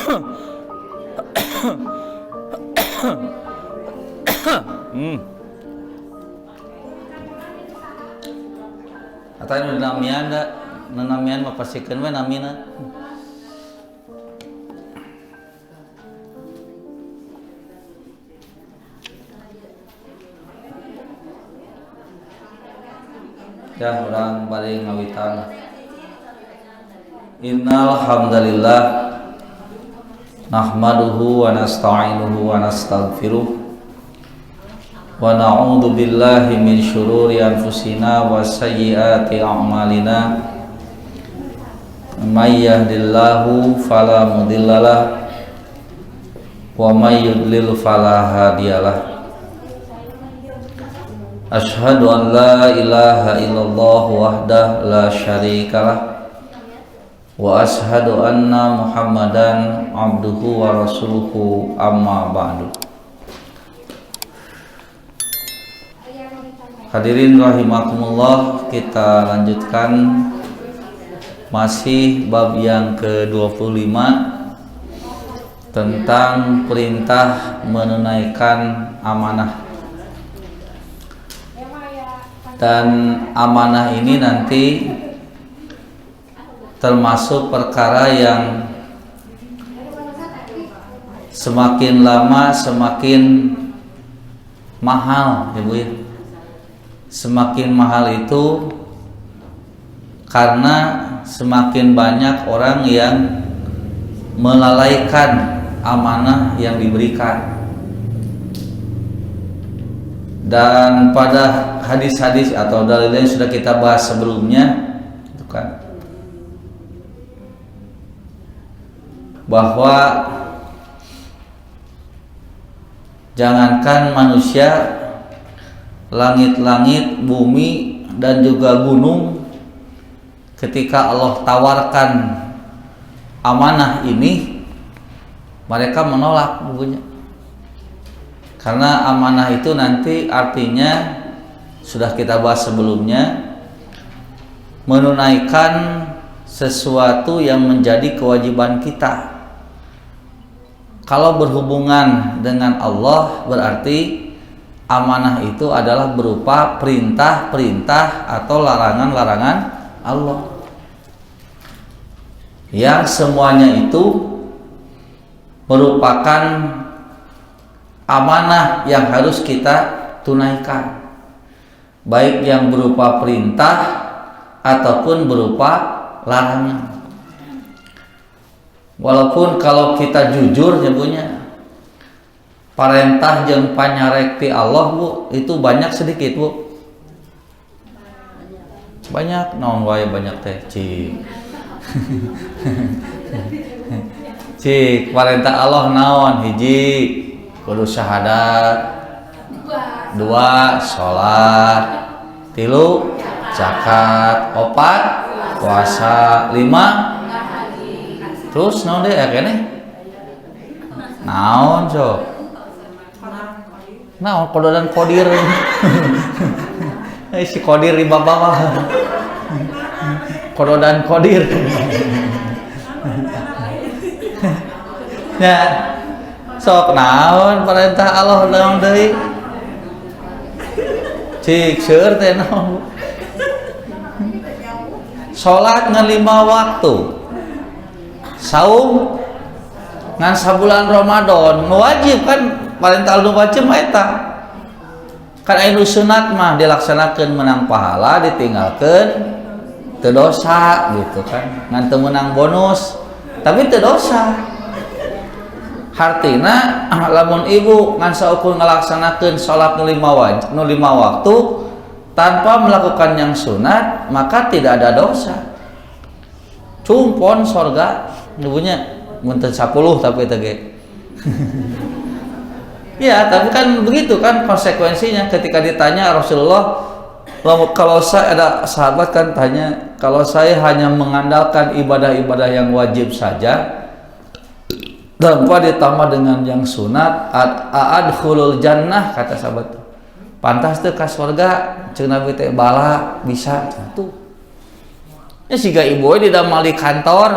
Atau namian da, namian mah pasikeun we namina. Ya urang bari ngawitan. Innal hamdalillah nahmaduhu wa nasta'inuhu wa nastaghfiruh wa na'udzu billahi min syururi anfusina wa sayyiati a'malina. May yahdihillahu fala mudhillalah wa may yudlil fala hadiyalah. Asyhadu an la ilaha illallah wahdahu la syarikalah wa asyhadu anna Muhammadan abduhu wa rasuluhu amma ba'du. Hadirin rahimakumullah, kita lanjutkan masih bab yang ke-25 tentang perintah menunaikan amanah. Dan amanah ini nanti termasuk perkara yang semakin lama semakin mahal, Ibu ya. Semakin mahal itu karena semakin banyak orang yang melalaikan amanah yang diberikan. Dan pada hadis-hadis atau dalil yang sudah kita bahas sebelumnya itu kan bahwa jangankan manusia, langit-langit, bumi dan juga gunung, ketika Allah tawarkan amanah ini mereka menolak bukunya. Karena amanah itu nanti artinya sudah kita bahas sebelumnya, menunaikan sesuatu yang menjadi kewajiban kita. Kalau berhubungan dengan Allah berarti amanah itu adalah berupa perintah-perintah atau larangan-larangan Allah, yang semuanya itu merupakan amanah yang harus kita tunaikan, baik yang berupa perintah ataupun berupa larangan. Walaupun kalau kita jujur nyebutnya perintah jeung panyarek ti Allah, Bu, itu banyak sedikit, Bu? Banyak, naon wae banyak teh, cik. Cik, perintah Allah naon? Hiji kudu syahadat, 2 sholat, 3 zakat, 4 puasa, 5 terus naon deh kene? Naon sok? Naon kododan kodir? Si kodir di bawah. Kododan kodir. Ya. Sok naon perintah Allah naon deui? Cik seueur teh naon? Salat ngan 5 waktu. Saum ngan sabulan Ramadan, nu wajib kan perintah nu wajib eta. Kan anu sunat mah dilaksanakeun menang pahala, ditinggalkeun teu dosa gitu kan. Ngan teu menang bonus, tapi teu dosa. Hartina lamun ibu ngan saukur ngalaksanakeun salat nu 5 waktu tanpa melakukan yang sunat, maka tidak ada dosa. Cumpon sorga nubunya mun teu 10 tapi teh ge. Ya, tapi kan begitu kan konsekuensinya. Ketika ditanya Rasulullah, kalau saya ada sahabat kan tanya, kalau saya hanya mengandalkan ibadah-ibadah yang wajib saja tanpa ditambah dengan yang sunat, adkhulul jannah, kata sahabat. Pantas teu ka surga, ceuk Nabi teh bala bisa tuh. Ya siga ibu di damal di kantor,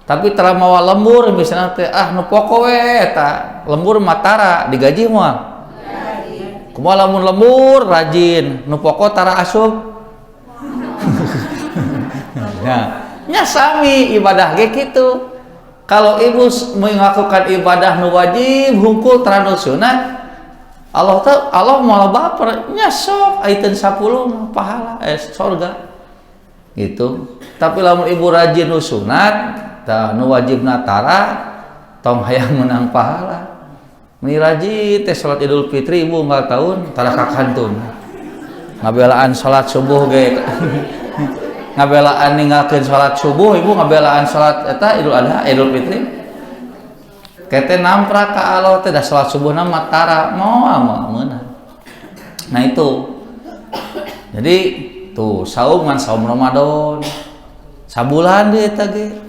Tapi tara mawa lembur misalnya teh nu poko we eta lembur matara digaji moal. Kumaha lamun lembur rajin nu poko tara asup. Nah, nya sami ibadah ge kitu. Kalau ibu melakukan ibadah nu wajib hungkul tara nu sunat, Allah malah baper nya sok ayeuna 10 pahala surga. Gitu. Tapi lamun ibu rajin nu sunat nu wajib natara tong hayang menang pahala. Ini rajin teh salat Idul Fitri ibu 4 tahun tara kakantun. Ngabelaan salat subuh ge. Ngabelaan ninggalkeun salat subuh ibu ngabelaan salat eta Idul Adha Idul Fitri. Kete namprak ka Allah teh da salat subuhna matara moal meunang. Nah itu. Jadi tuh saum Ramadan. Sabulan deui eta ge.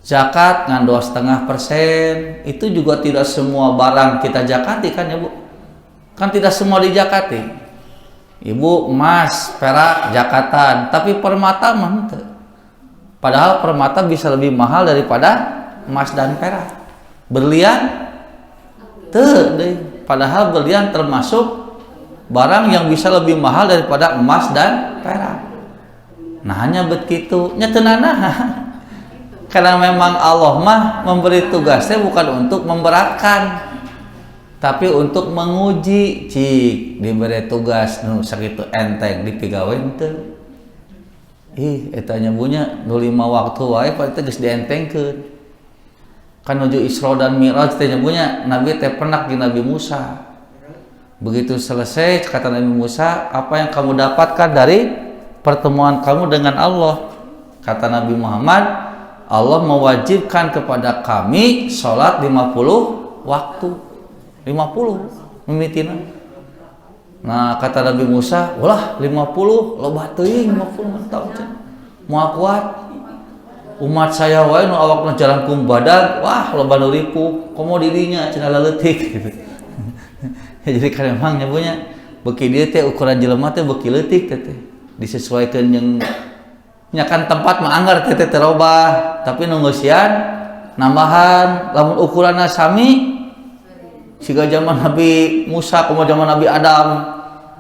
Zakat ngan 2,5%, itu juga tidak semua barang kita zakati kan ya Bu? Kan tidak semua dijakati. Ibu emas, perak, zakatan, tapi permata mah henteu. Padahal permata bisa lebih mahal daripada emas dan perak. Berlian teu deui. Padahal berlian termasuk barang yang bisa lebih mahal daripada emas dan perak. Nah hanya begitu, nya teu nanaha. Karena memang Allah mah memberi tugasnya bukan untuk memberatkan, tapi untuk menguji. Cik diberi tugas nu sakitu enteng dipigaweun teu. Eta nyabunya nu 5 waktu wae pasti geus dientengkeun. Kan nuju Isra dan Mi'raj teh nyabunya Nabi teh penak di Nabi Musa. Begitu selesai kata Nabi Musa, apa yang kamu dapatkan dari pertemuan kamu dengan Allah? Kata Nabi Muhammad, Allah mewajibkan kepada kami sholat 50 waktu 50 mimitina. Nah kata Nabi Musa, ulah 50 loba teuing 50 mantap moal kuat. Umat saya wae nu awakna jalan kum badag, wah loba nu ripuh, komo dirinya cenah leutik gitu. Jadi kan memang nyabunya beuki dieu teh ukuran jelema teh beuki leutik teh disesuaikeun jeung nya kan tempat mah anggar teh terobah, tapi nu ngeusian nambahan lamun ukuranna sami siga zaman Nabi Musa kumaha zaman Nabi Adam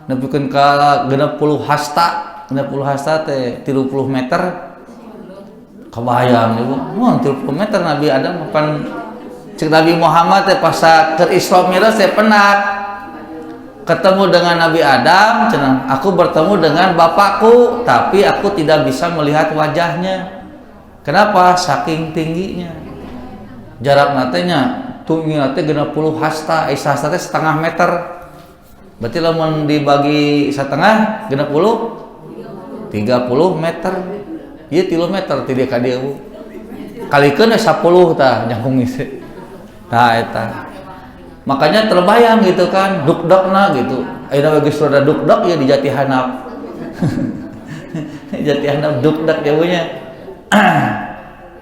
nepikeun ka 60 hasta. 60 hasta teh 30 meter. Kebayang ibu, mun 30 meter Nabi Adam pan cek Nabi Muhammad teh pas keur Isra Mi'raj teh penak ketemu dengan Nabi Adam, cenah aku bertemu dengan bapakku, tapi aku tidak bisa melihat wajahnya. Kenapa? Saking tingginya. Jarak natenya tinggi nate 60 hasta, hasta teh setengah meter. Berarti lamun dibagi setengah 60 30 meter. Ieu 3 meter ti dia ka dieu. Kalikeun 10 tah nyangkung isi. Tah eta. Makanya terbayang gitu kan, dukdakna gitu. Ayeuna geus rada dukdak ya di Jati Handap. Jati Handap dukdak ya punya.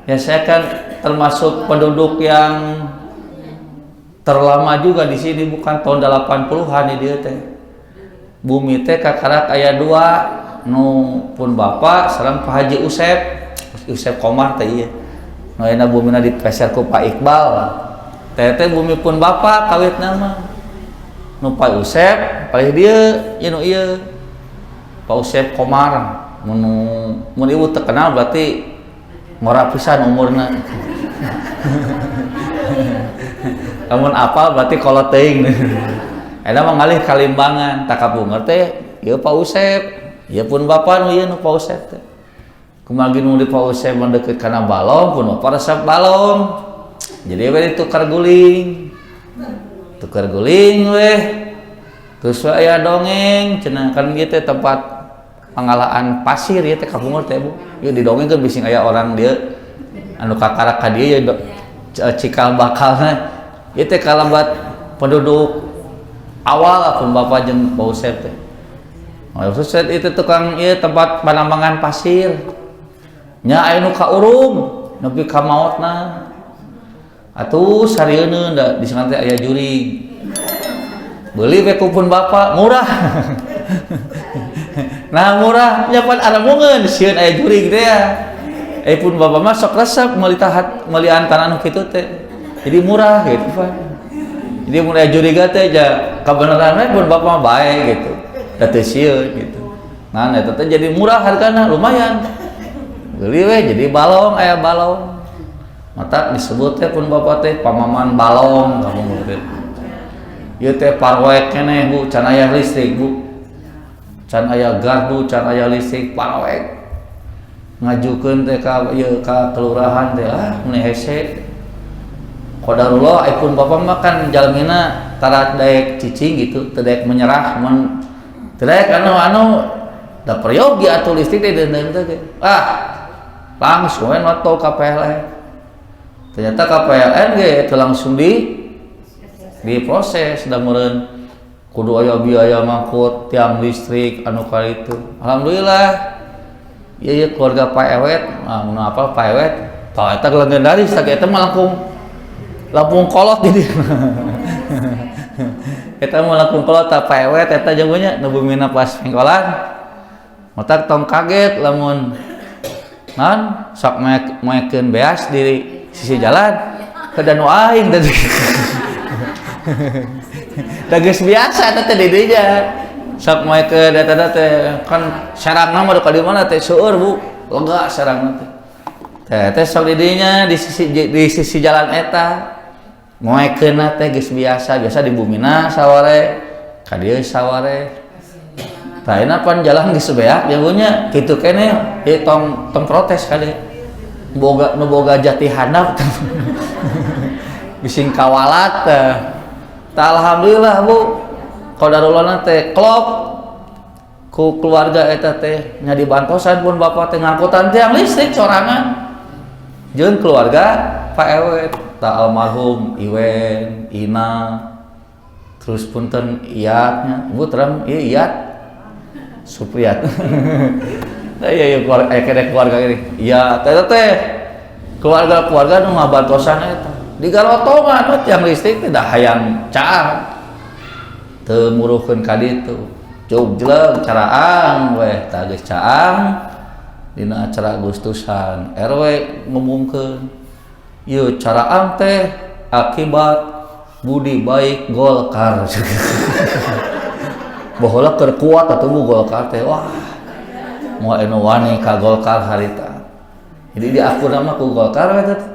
Ya saya kan termasuk penduduk yang terlama juga di sini, bukan tahun 80-an ini dia teh. Bumi teh kakarak aya 2, nu pun bapak sareng Pak Haji Usep Komar teh ieu. Nu ayeuna bumina dipeser ku Pak Iqbal. Tete bumi pun bapak kawit nama nu Pak Usep paling dia nu ieu Pak Usep Komar mun ibu terkenal berarti ngora pisan umurna. Lamun apal berarti kolot teuing. Eta mah ngalih kalimbangan tak kapungeut teh ieu Pak Usep, ieu pun bapak nu ieu nu Pak Usep teh. Kumaha nu di Pak Usep mendekeut kana balong pun bapak resep balong. Jadi we tukar guling weh, terus aya dongeng, cenah kan ieu teh tempat panggalaan pasir ieu teh kapungeut teh Bu. Ieu di dongeng kan bising aya orang dia anu kakarak ka dieu cikal bakalna. Ieu teh kalabat penduduk awal pun bapak jeung Pak Usep teh. Usep itu tukang ieu tempat panambangan pasir. Nya aya nu kaurum nepi ka maotna. Atuh sarieuna da di sana teh aya jurig. Beuli we kupun bapak murah. Nah murah nya pan aramungeun sieun aya jurig teh ya. pun bapak mah sok resep meuli antara anu kitu teh. Jadi murah gitu Pak. Jadi mulai curiga teh ja kabeneran we pun bapak mah bae gitu. Da teu sieun gitu. Nah eta teh jadi murah hargana lumayan. Geuli we jadi balong aya balong. Mata disebut teh pun bapak teh pamaman balong kamu murid. Ieu teh parwek keneh Bu, can aya listrik Bu. Can aya gardu, can aya listrik parwek. Ngajukeun teh ka ieu ka kelurahan teh mun hese. Qadarullah pun bapak mah kan jalmina tara daek cicing gitu, teu daek menyerah mun teu daek anu da peryogi atuh listrik teh deun teh. Langsung we noto ka PLN. Ternyata ka PLN ge teu langsung diproses da meureun kudu aya biaya mangkut tiang listrik anu ka itu. Alhamdulillah ieu keluarga Pak Ewet, mun apal Pak Ewet, tah eta legendaris sakitu eta mah Lampung kolot jadi. Eta mah Lampung kolot tah Pak Ewet eta jagonya nu bumina pas pengkolan. Matak tong kaget lamun naon sok moekeun beas di sisi jalan kada nu aing tadi. Da geus biasa eta teh di dinya. Sok moekeun eta teh kan sarangna mah di mana teh seueur Bu, lega sarangna teh. Teh sok di dinya di sisi jalan eta. Moekeun teh geus biasa di bumina saware ka dieu saware. Tah ayeuna pan jalan geus beak jagonya kitu keneh ieu tong protes ka dieu. Boga nu boga jati handap bising kawalat teh. Tah alhamdulillah Bu, qadarullah teh klop ku keluarga eta teh nya dibantosan pun bapak teh ngangkutan tiang listrik sorangan. Jeung keluarga Pak Ewet, tah almarhum Iwen, Ina, terus punten Iyatnya, Bu terang ieu Iyat Supriyat. Nah iya keluarga ini. Iya, teh keluarga nu ngabantosan eta. Di garotongan tiang listrik teh dah hayang caang. Teu muruhkeun ka ditu. Jogleg caraang weh tah geus caang dina acara Agustusan RW ngomongkeun ieu caraang teh akibat budi baik Golkar. Baheula keur kuat atuh Bu Golkar teh. Wah. Moal anu wani ka Golkar harita. Jadi di akun nama ku Golkar eta teh.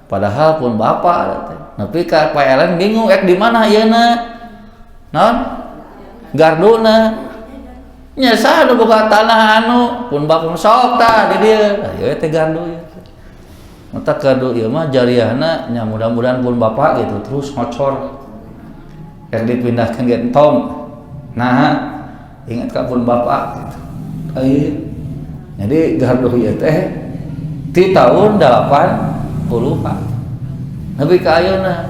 Padahal pun bapak teh. Nepi ka PLN bingung di mana ayeuna. Naon? Garduna. Nya saha nu boga tanah anu pun bapak sok tah di dieu. Ieu teh gardu ieu. Mata gardu ieu mah jariahna nya mudah-mudahan pun bapak gitu terus ngocor. Dipindahkeun ge entong. Nah, ingat ka pun bapak gitu. Jadi gardu ieu teh ti tahun 80-an. Nepi ka ayeuna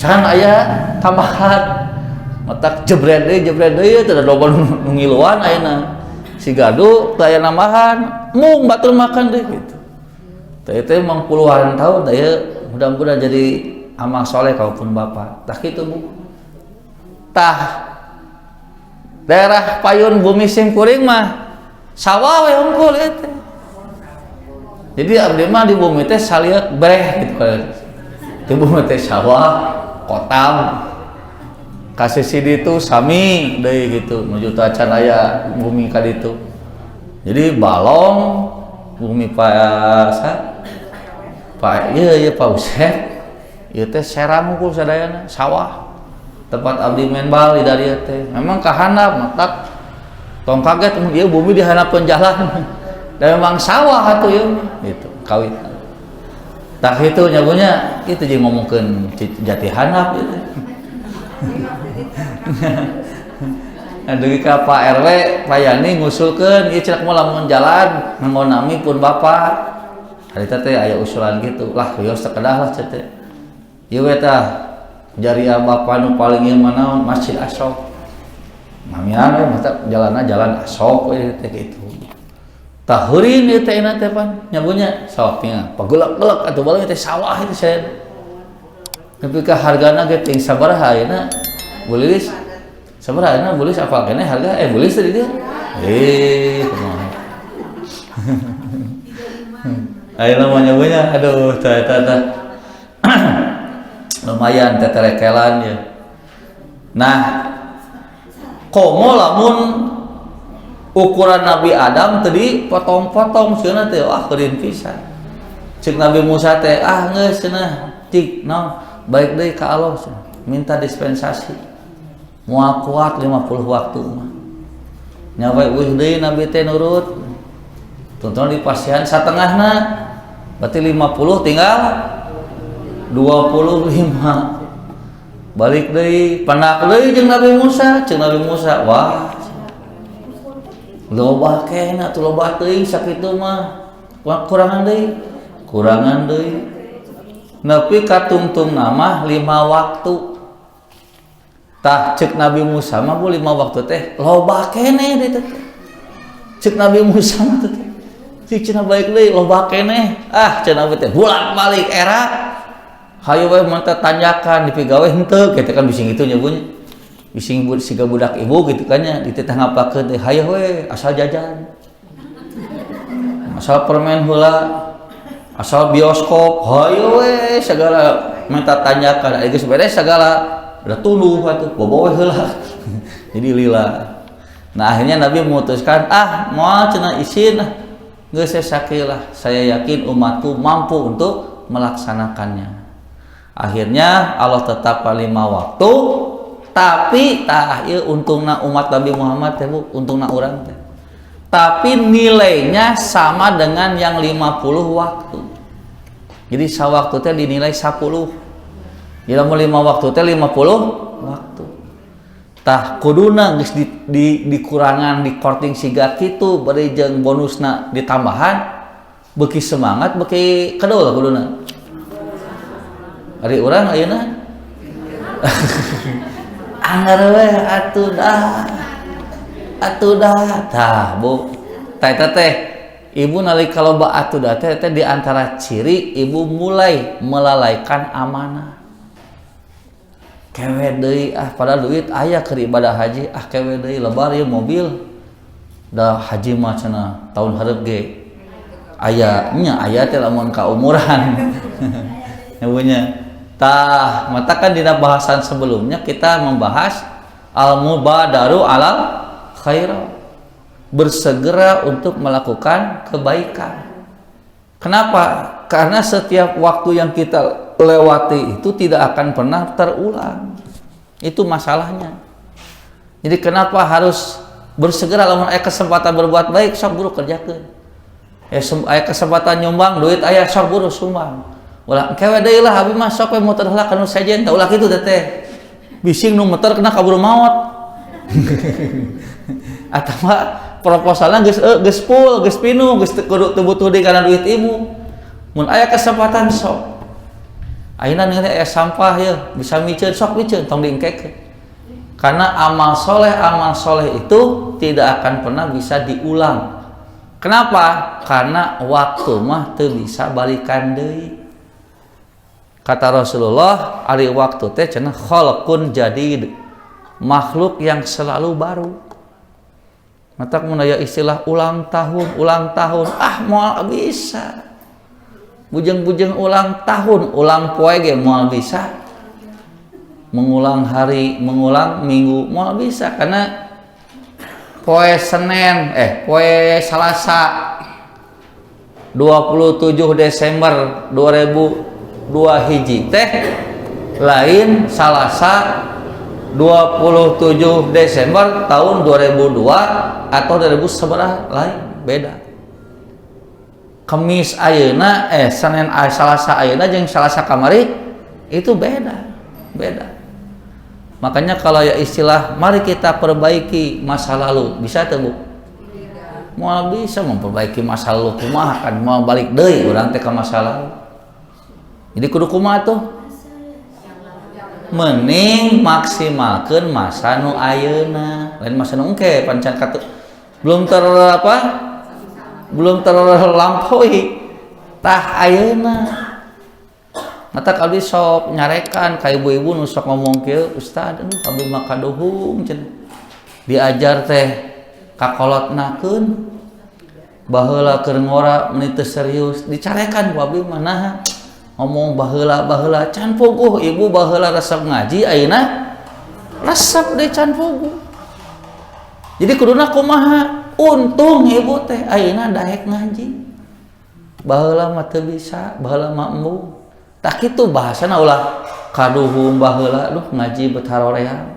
can aya tambahan. Matak jebret deui teh da loba nu ngiluan ayeuna. Si gardu teu aya nambahan, mung batur makan deui gitu. Teh teh mang puluhan tahun ieu mudah-mudahan jadi amal soleh kaupun bapak. Tah kitu Bu. Tah daerah Payun Bumi Simkuring mah sawah we hungkul teh. Jadi abdi mah di bumi teh salieur breh gitu kan. Di bumi teh sawah, kotam. Kasih ditu sami deui gitu menuju acan aya bumi ka ditu. Jadi balong bumi Pak ieu Pak Usep. Ieu teh serang hungkul sadayana sawah. Tempat abdi main bal di dari teh memang kahandap matak tong kaget ieu bumi dihandapkeun jalan dan memang sawah atuh ieu gitu kawit tah kitu nyagunya kitu jeung ngomongkeun jati handap ieu teh. Aduh ka Pak RW payani ngusulkeun ieu cenah moal lamun jalan nganggo nami pun bapak harita teh aya usulan gitu lah kios teh kedah lah teh ieu tah jariah bapak nu paling ieu mah Masjid Asyok. Mamian we mata jalanna jalan Asyok we teh kitu. Tah heureun ieu teh na teh pan nyabunya sok nya pagelek-gelek atuh balik teh sawah itu saya. Tapi ka hargana ge ting sabaraha ayeuna? Bulis. Sabaraha ayeuna bulis apa keneh harga bulis teh di dieu. Kumaha. Ayo namanya punya, aduh, lumayan teterekelan ya. Nah, komo lamun ukuran Nabi Adam tadi potong-potong cenah teh keurin pisan. Cek Nabi Musa teh geus cenah cik naon baik deui ka Allah cenah. Minta dispensasi. Moal kuat 50 waktu mah. Nya bae eueuh deui Nabi teh nurut. Tonton di pasian satengahna. Berarti 50 tinggal 25. Balik deui panak deui jeung Nabi Musa, cek Nabi Musa, wah loba kena tuh loba teuing sakitu mah kurangan deui nepi ka tungtung nama 5 waktu tah cek Nabi Musa mah 5 waktu teh loba keneh deui teh cek Nabi Musa mah teh cik cenah baik deui loba keneh cenah teh bolak-balik era hayu we mah tanjakan dipigawe henteu kitu kan bising itu nyebunya bising siga budak ibu gitu kan nya dititah ngapakeun teh hayu we asal jajan asal permen heula asal bioskop hayu we segala minta tanjakan geus beres segala udah tuluh atuh boboh heula jadi lila. Nah akhirnya Nabi memutuskan moal cenah isin geus sakieulah saya yakin umatku mampu untuk melaksanakannya. Akhirnya Allah tetapkan 5 waktu, tapi ieu untungna umat Nabi Muhammad teh Bu, untungna urang teh. Tapi nilainya sama dengan yang 50 waktu. Jadi sawaktu teh dinilai 10. Jadi 5 waktu teh 50 waktu. Tah kuduna geus dikurangan di korting siga kitu bari jeung bonusna ditambahan beuki semangat beuki kedul kuduna. Ari urang ayeuna anggar we atuh dah tah Bu tah eta teh ibu nalika loba atuh dah teh di antara ciri ibu mulai melalaikan amanah. Kewe deui padahal duit aya keur ibadah haji kewe deui lebar ieu mobil da haji mah cenah tahun hareup ge aya teh lamun ka umuran nyabunya tah mata kan dina bahasan sebelumnya kita membahas al-mubadaru alal khaira bersegera untuk melakukan kebaikan. Kenapa? Karena setiap waktu yang kita lewati itu tidak akan pernah terulang. Itu masalahnya. Jadi kenapa harus bersegera lamun aya kesempatan berbuat baik sok buru kerjakeun. Aya kesempatan nyumbang duit aya sok buru sumbang. Ulah kewe deui lah abi mah sok we muter heula kana sejen tah ulah kitu teh. Bising nu muter kena kaburu maot. Atawa proposalna geus full, geus pinu, geus kudu butuh deui kana duit ibu. Mun aya kesempatan sok. Ayeuna ningali aya sampah ya, bisa miceun sok miceun tong diengkekeun. Karena amal soleh itu tidak akan pernah bisa diulang. Kenapa? Karena waktu mah teu bisa balikan deui. Kata Rasulullah, ari waktu teh cenah khalqun jadid, makhluk yang selalu baru. Matak mun aya istilah ulang tahun, moal bisa. Bujeng-bujeng ulang tahun, ulang poe ge moal bisa. Mengulang hari, mengulang minggu moal bisa karena poe Senin, poe Salasa 27 Desember 2002 hiji teh lain Salasa 27 Desember tahun 2002 atau 2011 lain beda. Kamis ayeuna Senin Salasa ayeuna jeung Salasa kamari itu beda. Makanya kalau ya istilah mari kita perbaiki masa lalu bisa teu Bu? Moal bisa memperbaiki masa lalu kumaha kan mau balik deui urang teh ka masa lalu. Jadi kudu kumaha tuh? Mending maksimalkeun masa nu ayeuna, lain masa nu engke pancan katu belum terlampaui tah ayeuna. Mata abdi sok nyarekan ka ibu-ibu nu sok ngomong kieu, Ustaz, abdi mah kaduhung cenah. Diajar teh kakolotnakeun. baheula keur ngora meuni teu serius dicarekan ku abdi mah nah ngomong baheula can puguh ibu baheula resep ngaji ayeuna resep deui can puguh. Jadi kuduna kumaha untung ibu teh ayeuna daek ngaji. Baheula mah teu bisa, baheula mah embung. Tak kitu bahasana ulah kaduhung baheula duh ngaji betaroreang.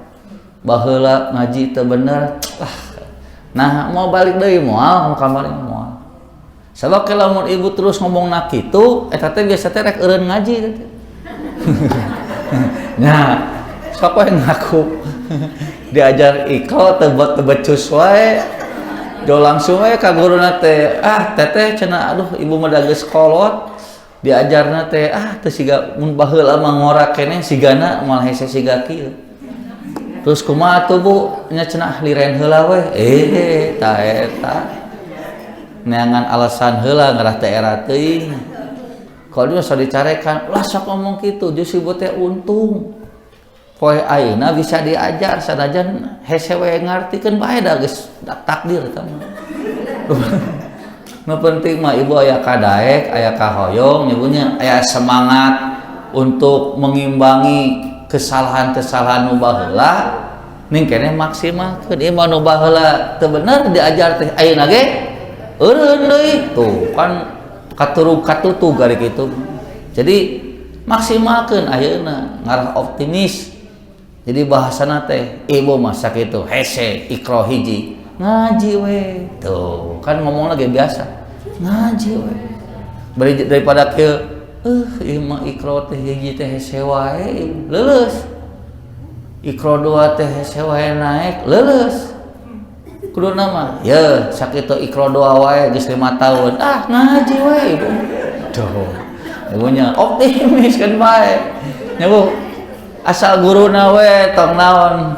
Baheula ngaji teu bener. Nah, mau balik deui moal kamari moal. Sabab lamun ibu terus ngomong na kitu, eta teh biasa teh rek eureun ngaji teh. Nya, sok we ngaku. Diajar ikro teu becus wae. Jo langsung we ka guruna teh, teteh cenah aduh ibu mah da geus kolot. Diajarna teh teu siga mun baheula mah ngora keneh sigana moal hese siga kieu. Terus kumaha tuh Bu? Nya cenah liren heula we. Ta eta. Neangan alasan heula ngarah teh era teuing. Kalau dia so dicarekan, lah sok ngomong kitu, justru ibu teh untung. Poe ayeuna bisa diajar sanajan hese we ngartikeun bae da geus takdir eta mah. Nu penting mah ibu aya kadaek, aya kahoyong, ibunya aya semangat untuk mengimbangi kesalahan-kesalahan nu baheula ning keneh maksimalkeun ieu mah nu baheula teu bener diajar teh ayeuna ge eureun deui tuh kan katurug katutu gari kitu. Jadi maksimalkeun ayeuna ngarah optimis. Jadi bahasana teh ibu mah sakitu hese ikro hiji ngaji we tuh kan ngomong lagi biasa ngaji we daripada ke imah ikro teh hiji teh hese wae leuleus ikro dua teh hese wae naik leuleus kuduna mah ya sakitu ikro dua wae geus 5 tahun ngaji we ibu tuh ibunya optimis kan bae nya Bu asal guruna we tong naon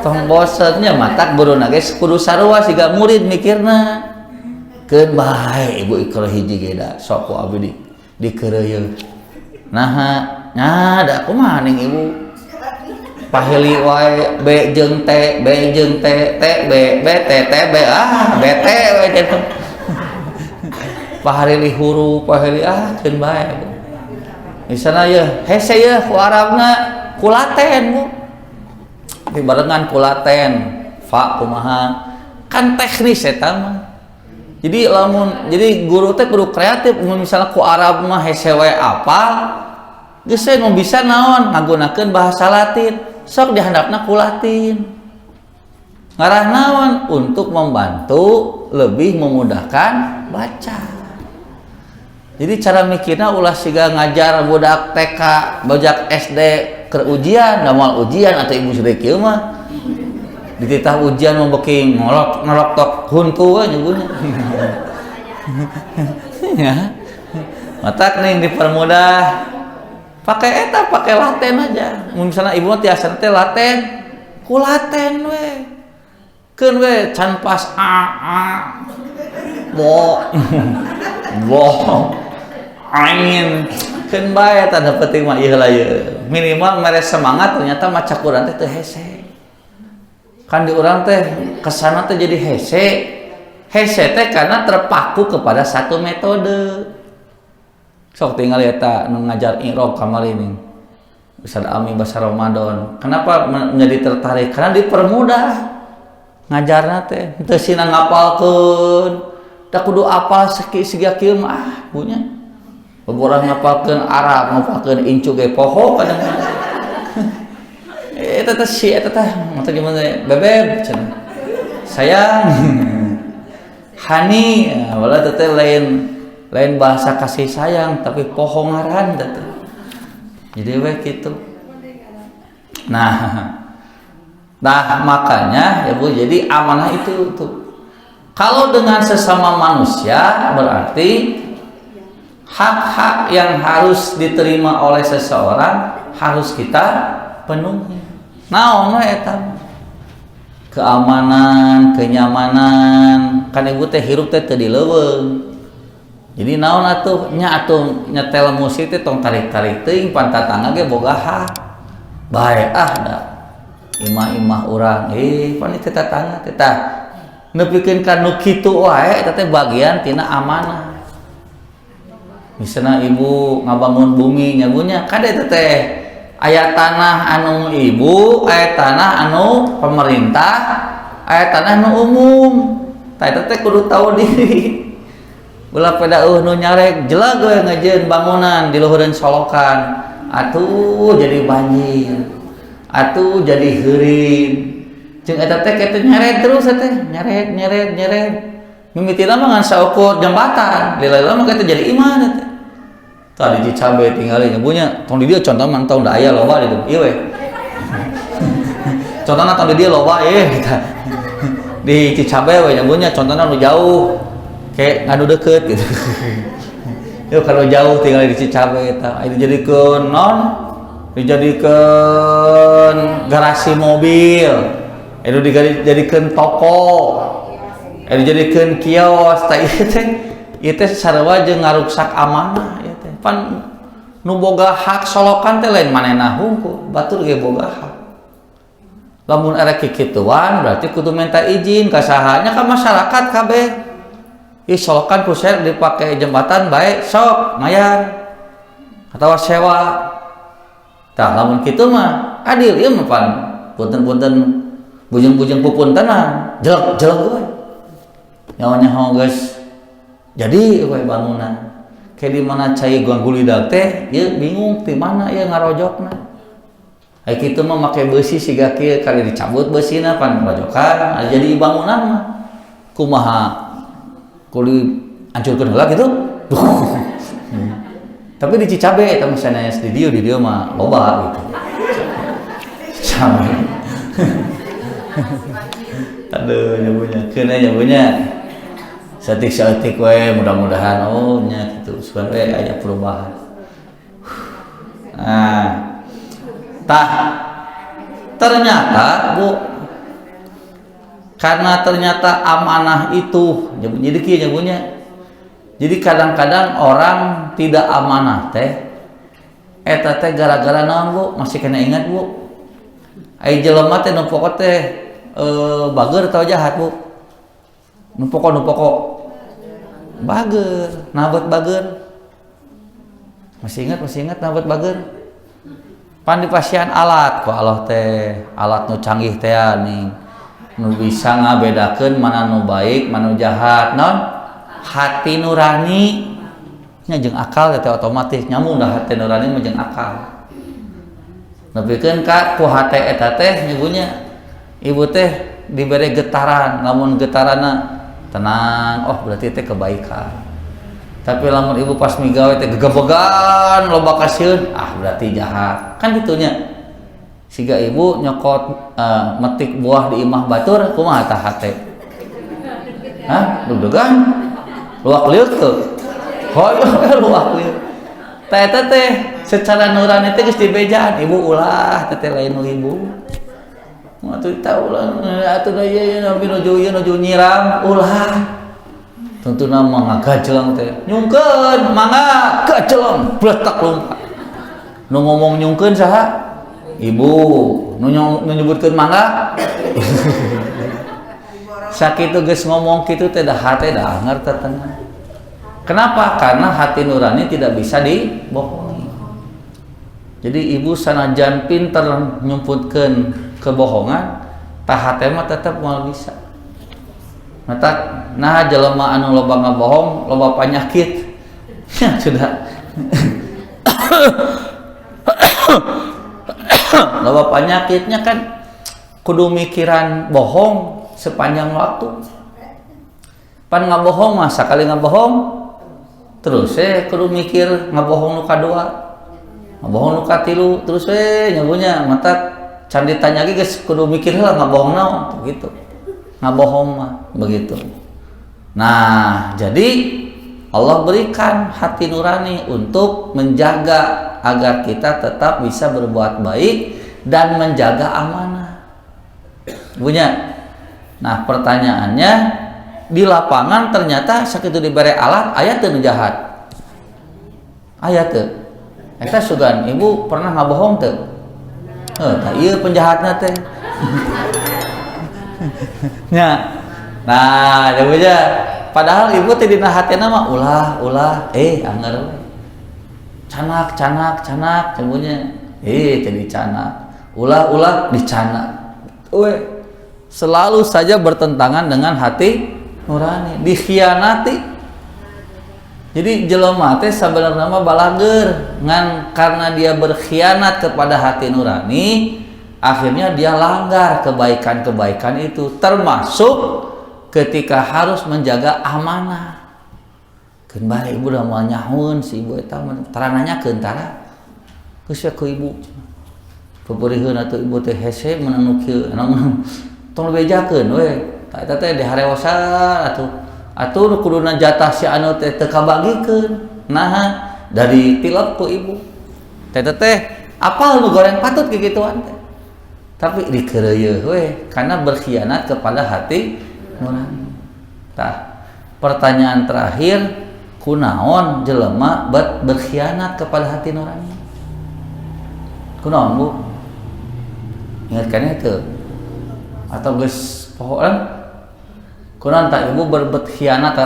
tong bosennya matak guruna geus kudu sarua siga murid mikirna keun bae ibu ikro hiji ge da sok ku abdi dikeureuyeun nah nya da kumaha ning ibu pahili wae B jeung T T B T B bete we cenah paharili huruf pahili keun bae misalna ye hese ye ku Arabna kulaten Bu dibarengan kulaten fa kumaha kan teknis eta mah jadi guru teh kudu kreatif misalnya ku Arab mah hese we apal geus nu bisa naon ngagunakeun bahasa Latin sok dihandapna ku Latin ngarah naon untuk membantu lebih memudahkan baca. Jadi cara mikirna ulah siga ngajar budak TK budak SD keur ujian, damal ujian atau ibu sudah kieu mah dititah ujian mau beuki ngolok tok huntu we nyebutna. Ya. Matak nih dipermudah. Pakai laten aja. Misalnya ibu mah tiasa teh laten, ku laten we. Keun we can pas bo angin keun bae tanda penting mah ieu lah ieu. Minimal mere semangat ternyata maca Quran teh teu hese. Kan di urang teh kesana teh jadi hese. Hese teh karena terpaku kepada satu metode. Sok tinggal eta nu ngajar i'rab kamari nih. Ustaz Ami bahasa Ramadan. Kenapa menjadi tertarik? Karena dipermudah ngajarna teh. Teu sina ngapalkeun. Da kudu apal siga kieu mah punya. Beborang ngapalkeun Arab, ngapalkeun incu ge poho kadang-kadang. Eta teh si eta teh mata gimana bebeb cenah. Sayang. Hani, wala teh lain bahasa kasih sayang tapi poho ngaran teh. Jadi we kitu. Nah makanya ya Bu, jadi amanah itu tuh. Kalau dengan sesama manusia berarti hak-hak yang harus diterima oleh seseorang harus kita penuhi. Naon we eta? Keamanan, kenyamanan, kan ibu teh hirup teh teu dileuweung. Jadi naon atuh nya atuh nyetel musik teh tong tarik-tarik teuing pantatangga ge boga hak. Bae da imah-imah urang pan teh tetangga teh tah nepikeun ka nu kitu wae eta teh bagian tina amanah. Misalnya ibu ngabangun bumi nyagunya kada eta teh aya tanah anu ibu, aya tanah anu pemerintah, aya tanah anu umum. Tah eta teh kudu tahu diri. Ulah pada nu nyarek jelag we ngajeun bangunan di luhureun solokan. Atuh jadi banjir. Atuh jadi heureun. Jeung eta teh kitu nyeret terus teh, nyeret. Mimitina mah ngan saukur jembatan. Lila-lila mah kitu jadi iman teh. Tadi Cicabe tinggalin nyebunya tong di dieu contoh mantau da aya loba di ieu we. Contohna tong di dieu loba kita. Di Cicabe we nyebunya contohna nu jauh kayak nganu deket gitu. Yuk kalau jauh tinggal di Cicabe eta dijadikeun non dijadikeun garasi mobil. Itu dijadikeun toko. Dijadikeun kios tah ieu teh sarua jeung ngaruksak amanah ieu teh. Pan nu boga hak solokan teh lain manehna hungkul, batur ge boga hak. Lamun arek kikituan berarti kudu minta izin ka saha nya ka masyarakat kabeh. Ieu solokan ku share dipake jembatan bae sok mayar atawa sewa. Tah lamun kitu mah adil ieu mah pan punten-punten bujeng-bujeng pupuntenan jelek-jelek we. Nyawa-nyawa geus jadi we bangunan. Kayak di mana cai ganggulidak teh ieu bingung ti mana ieu ngarojokna. Ai kitu mah make beusi siga kieu kali dicabut beusina pan ngarojokan jadi bangunan mah kumaha kuli hancurkeun heula gitu. Tapi di Cicabe eta mah sanes di dieu mah loba gitu. Cicabe. Aduh nyabunya. Satik-satik we mudah-mudahan nya gitu supaya aya perubahan. Nah, ternyata Bu, karena ternyata amanah itu jadi kieu nyagunya. Jadi kadang-kadang orang tidak amanah teh eta teh gara-gara naon Bu? Masih kena ingat Bu? Ai jelema teh nu pokok teh bager atau jahat Bu? Nu pokok bager, nabat bager. Masih ingat nabat bager. Pan dipasihan alat ku Allah teh, alat nu canggih teh ning nu bisa ngabedakeun mana nu baik, mana nu jahat. Naon? Hati nurani nya jeung akal teh otomatis nyambung dah hati nurani mah jeung akal. Nepikeun ka ku hate eta teh nyegunya ibu teh dibere getaran, lamun getaranna tenang, oh berarti teh kebaikan. Tapi lamun ibu pas migawe teh gegebegan loba kasieun, ah berarti jahat. Kan gitunya. Siga ibu nyokot metik buah di imah batur kumaha tah hate? Hah? Dudugan? Luak liuk tuh. Hoyo luak liuk. Teh teh secara nurani teh geus dibejaan, ibu ulah teh lain nu ibu. Atuh tahu lah, atuh na ieu nabi nuju nyiram ulah. Tentuna mangga gajeleng teh. Nyungkeun mangga gajeleng bletak lompat. Nu ngomong nyungkeun saha? Ibu. Nu nyebutkeun mangga. Sakitu geus ngomong kitu teh dah hate dah ngarta tenang. Kenapa? Karena hati nurani tidak bisa dibohongi. Jadi ibu sanajan pinter nyumputkeun kebohongan, tah mah tetap moal bisa. Nah jelema anu loba ngabohong, loba penyakit. Ya sudah. Loba penyakitnya kan kudu mikiran bohong sepanjang waktu. Pan ngabohong mah sakali ngabohong terus kudu mikir ngabohong nu kadua. Ngabohong nu katilu terus nyagunya mata can ditanya lagi guys kudu mikir lah ngabohong naon gitu. Ngabohong mah begitu. Nah, jadi Allah berikan hati nurani untuk menjaga agar kita tetap bisa berbuat baik dan menjaga amanah. Punya. Nah, pertanyaannya di lapangan ternyata sakitu dibere alat aya teu nu jahat. Aya teu. Eta sugan ibu pernah ngabohong teu? Tah ieu penjahatna teh. Nya Nah, jauhnya padahal ibu teh dina hatena mah ulah anger we. Canak semuanya jadi canak. Ulah dicanak. Selalu saja bertentangan dengan hati nurani, dikhianati. Jadi jelema teh sabenerna mah balager ngan karena dia berkhianat kepada hati nurani, akhirnya dia langgar kebaikan-kebaikan itu, termasuk ketika harus menjaga amanah. Kembali ibu udah mau nyahun si ibu eta tarananya keentara geus ku ibu peupeureuheun atuh ibu teh hese menenu kieu tong bejakeun we eta teh dihareosan atuh kuduna jatah si anu teh teu kabagikeun nah dari tilep ku ibu teh apal nu goreng patut kikituan teh tapi dikeureueuh we karena berkhianat kepada hati nurani. Tah, pertanyaan terakhir, kunaon jelema berkhianat kepada hati nurani? Kunaon Bu? Ingatkan itu. Atau geus pohoan? Kunaon tak ibu berkhianat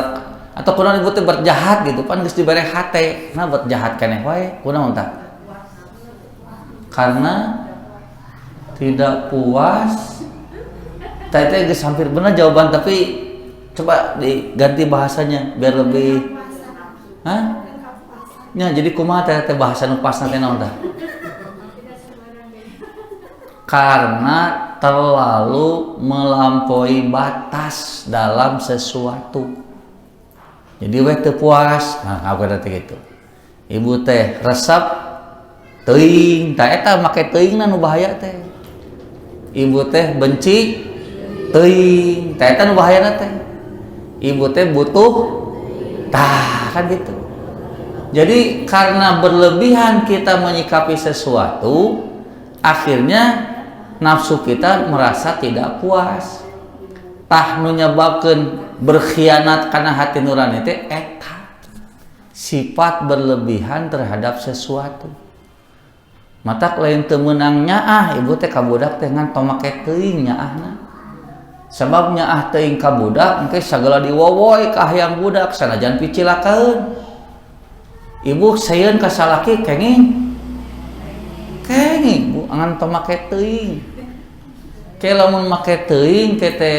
atau kunaon ibu teh berjahat gitu pan geus dibere hate, nah berjahat keneh wae, kunaon tak? Karena tidak puas. Tadi geus hampir benar jawaban tapi coba diganti bahasanya biar lebih ya jadi kumaha teh bahasa nu pasna teh naon tah? Karena terlalu melampaui batas dalam sesuatu. Jadi we teu puas. Nah, aku teh gitu. Ibu teh resep teuing, tah eta make teuingna nu bahaya teh. Ibu teh benci teuing, tah eta nu bahayana teh. Ibu teh butuh tah kan gitu. Jadi karena berlebihan kita menyikapi sesuatu, akhirnya nafsu kita merasa tidak puas. Tah nu nyebabkeun berkhianat karena hati nurani teh eta sifat berlebihan terhadap sesuatu. Matak lain teu meunang nyaah ibu teh ka budak teh ngan tong make teuing nyaahna. Sabab nyaah teuing ka budak engke sagala diwowoy ka hayang budak sanajan picilakeun. Ibu saeun ka salaki kenging Bu angan tong make teuing. Ke lamun make teuing ke teh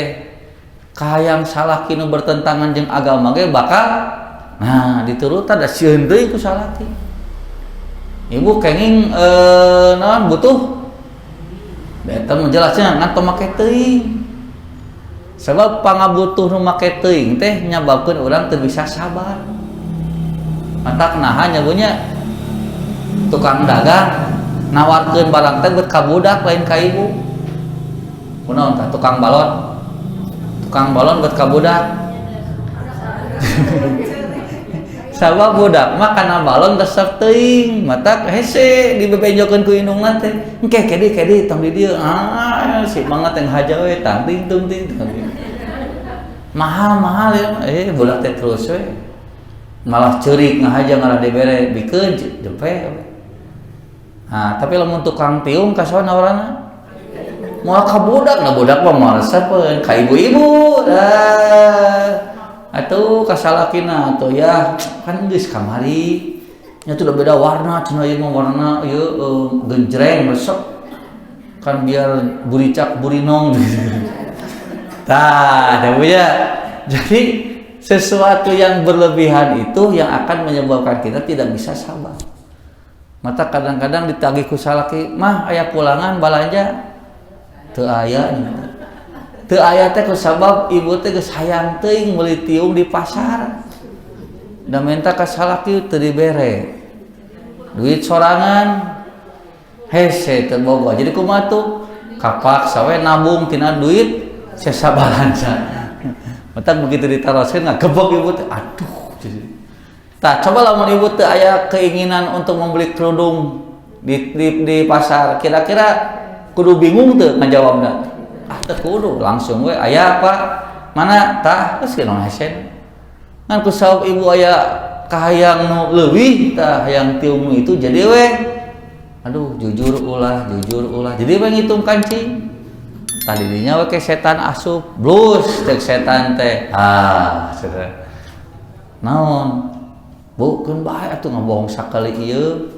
ka hayang salaki nu bertentangan jeung agama ge bakal nah diturutan da sieun deui ku salaki. Ibu kenging naon butuh eta menjelasnya ngan tong make teuing. Sebab pangabutuh nu make teuing teh nyababkeun urang teu bisa sabar. Matak naha nyagunya tukang dagang nawarkeun barang teh beut ka budak lain ka ibu. Kunaon tah tukang balon? Tukang balon beut ka budak. Sabab budak mah kana balon resep teuing, matak hese dibebenjokeun ku indungna teh. Engke kedi tong di dieu. Si mangga teh haja we tang ting. Mahal ya. Budak teh terus we. Malah ceurik ngahaja ngalah dibere bikeun jempe. Nah, tapi lamun tukang tiung kasaha nawarana? Moal ka budak, nah budak mah moal resepkeun ka ibu-ibu. Atuh kasalakina atuh ya kan geus kamari nya tuh udah beda warna cenah ieu mah warna ieu genjreng resep kan biar buricak burinong tah da ya. Jadi sesuatu yang berlebihan itu yang akan menyebabkan kita tidak bisa sabar. Mata kadang-kadang ditagih ku salaki mah aya pulangan balanja teu aya teu aya teh kusabab ibu teh geus hayang teuing meuli tiung di pasar. Da menta ka salaki teu dibere. Duit sorangan hese teu boga. Jadi kumaha tuh? Kapaksa we nabung tina duit sasabalansa. Mata begitu ditaroskeun ngagebog ibu teh aduh. Tah coba lamun ibu teu aya keinginan untuk membeli kerudung di pasar, kira-kira kudu bingung teu ngajawabna? Teu kudu langsung we aya apa mana tah geus kena hesen ngan ku sabab ibu aya kahayang nu leuwih tah hayang tiung itu jadi we aduh jujur ulah jadi we ngitung kancing tadinya we ke setan asup blus cek setan teh saudara naon bu keun bae atuh ngabohong sakali ieu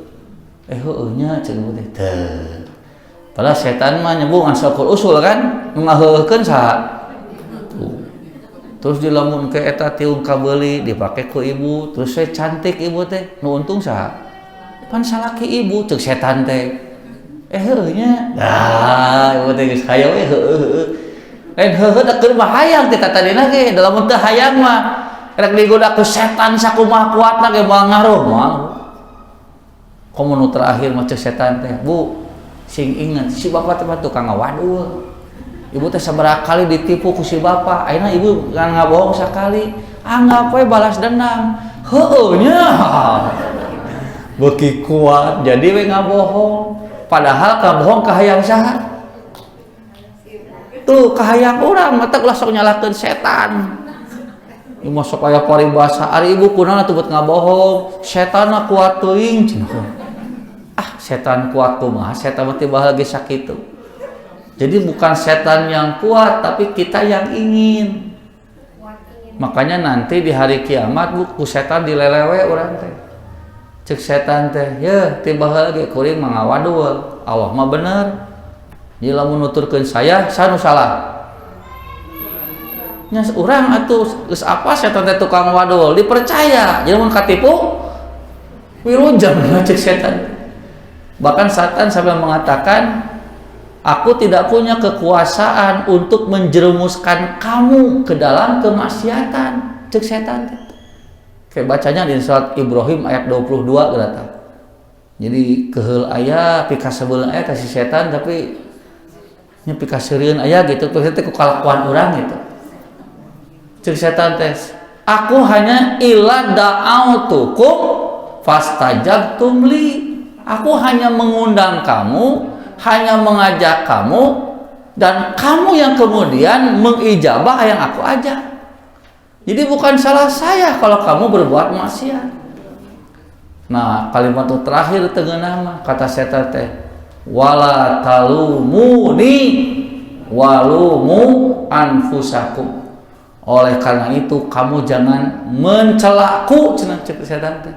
heueuh nya cek teh teu padahal setan mah nyebu ngan sakul usul kan ngaheukeun saha terus dilamun ke eta tiung kabeuli dipake ku ibu terus we cantik ibu teh nu untung saha pan salaki ibu cek setan teh heueuh nya ibu teh geus hayang we heueuh lain heueuh da keur bahayang teh tadina ge dalam teu hayang mah rek digoda ku setan sakumaha kuatna ge moal ngaruh moal komo nu terakhir mah cek setan teh bu sing inget si bapak teh tukang ngawadul ibu teh sabaraha kali ditipu ku si bapak ayeuna ibu ngan ngabohong sakali anggap we balas dendam heueuh nya beuki kuat jadi we ngabohong padahal ngabohong kahayang saha tuh kahayang urang mata ulah sok nyalakeun setan ieu mah sok aya paribasa ari ibu kunaon atuh buat ngabohong setanna kuat teuing cenah setan kuat kumaha setan mah teh baheula ge sakitu jadi bukan setan yang kuat, tapi kita yang ingin. Makanya nanti di hari kiamat ku setan dilelewe urang teh. Cek setan teh, ya tiba lagi kuring mangawadul. Allah mah bener. Jadi lamun nuturkeun saya nu salah. Nya urang atuh geus apa setan teh tukang wadul, dipercaya. Jadi mun katipu wirujang cek setan. Bahkan setan sampai mengatakan aku tidak punya kekuasaan untuk menjerumuskan kamu ke dalam kemaksiatan cek setan kayak bacanya di surat Ibrahim ayat 22 gerata jadi keheul aya pikasebeulna aya kasih setan tapi nya pikaseureun aya gitu terus teh ku kalakuan urang gitu cek setan teh aku hanya illa da'autukum fastajabtum li aku hanya mengundang kamu hanya mengajak kamu dan kamu yang kemudian mengijabah yang aku ajak. Jadi bukan salah saya kalau kamu berbuat maksiat. Nah, kalimat terakhir tengenah mah kata setan teh wala talumuni walumu anfusakum. Oleh karena itu kamu jangan mencelaku cenah cek setan teh.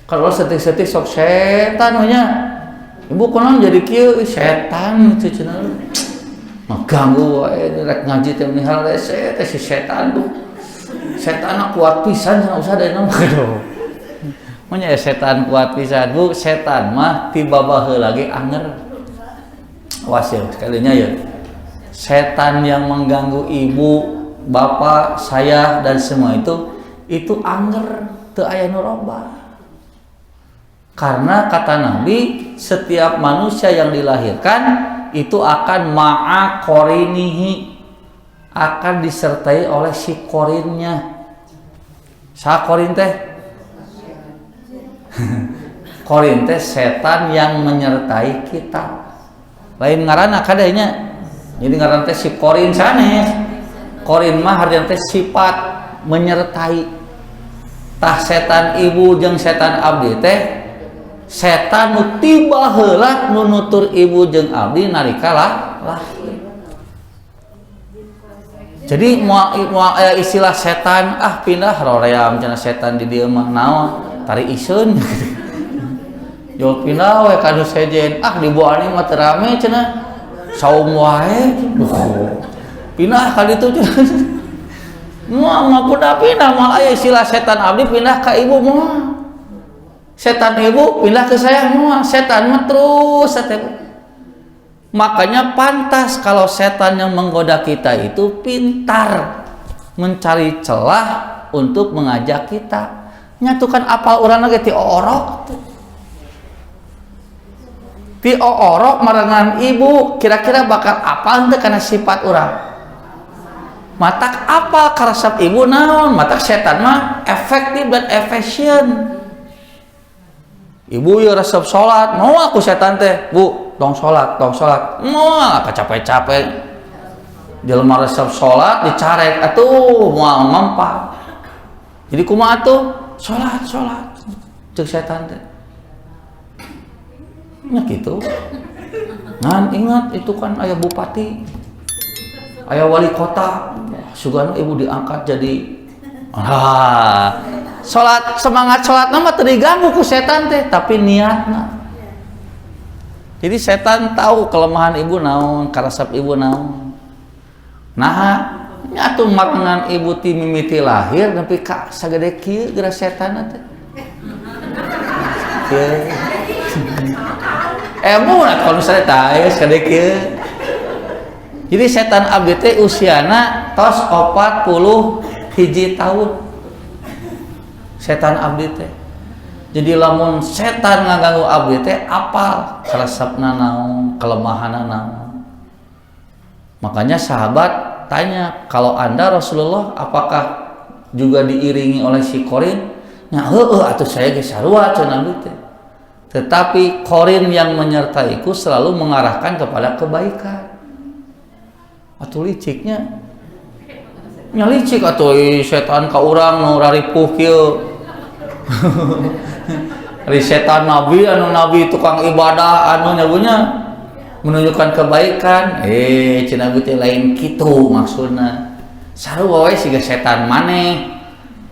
Kalau setik-setik sok setan nya ibu konon jadi kieu setan itu cenah ngaganggu wae rek ngaji teh nihal rese teh si setan tuh setan kuat pisan cenah usah da nama aduh nya setan kuat pisan bu setan mah tiba baheula lagi anger wasil sekalinya ya setan yang mengganggu ibu bapak saya dan semua itu anger teu aya nu robah. Karena kata Nabi, setiap manusia yang dilahirkan itu akan ma'a korinihi, akan disertai oleh si korinnya. Sa korin teh? Korin teh setan yang menyertai kita. Lain ngaranna kadanya. Jadi ngaran teh si korin sanes. Korin mah artinya teh sifat menyertai. Tah setan ibu jeung setan abdi teh setan nu tiba heula nu nutur ibu jeung abdi nalika lahir. Jadi moal aya istilah setan pindah roream cenah setan di dieu mah naon tari iseun. Jol pindah we ka nu sejen dibuani mah teu rame cenah saum wae. Pindah ka ditu cenah. Moal kuda pindah moal aya istilah setan abdi pindah ka ibu mah. Setan ibu pindah ke saya semua, setan mah terus makanya pantas kalau setan yang menggoda kita itu pintar mencari celah untuk mengajak kita nyatukan apal urang lagi ti orok marangan ibu kira-kira bakal apal teh karena sifat urang matak apal karesep ibu naon matak setan mah efektif dan efisien. Ibu ya resep sholat, mau aku setan teh, bu, dong sholat, mau capek-capek, jelema resep sholat dicarek, atuh mau mampat, jadi kumaha atuh sholat, cek setan teh, nya gitu, ngan ingat itu kan ayah bupati, aya wali kota sugana ibu diangkat jadi semangat sholat nama terganggu ku setan teh, tapi niatna. Jadi setan tahu kelemahan ibu naon, karasap ibu naon. Nah, atuh makangan ibu ti mimiti lahir nepi ka sagede kieu geura setan teh. Mun kalau misalnya tah sagede kieu. Jadi setan abdi teh usiana tos 41 tahun. Setan abdi teh. Jadi lamun setan ngaganggu abdi teh apal karesepna naon, kelemahanna naon. Makanya sahabat tanya, kalau Anda Rasulullah apakah juga diiringi oleh si Qorin? Nya heueuh atuh saya ge sarua cenah abdi teh. Tetapi Qorin yang menyertaiku selalu mengarahkan kepada kebaikan. Atuh liciknya. Nya licik atuh setan ka urang nu raripuh kieu. Dari setan nabi anu nabi tukang ibadah anu nyagunya menunjukkan kebaikan cenah teh lain kitu maksudna sarua we siga setan maneh.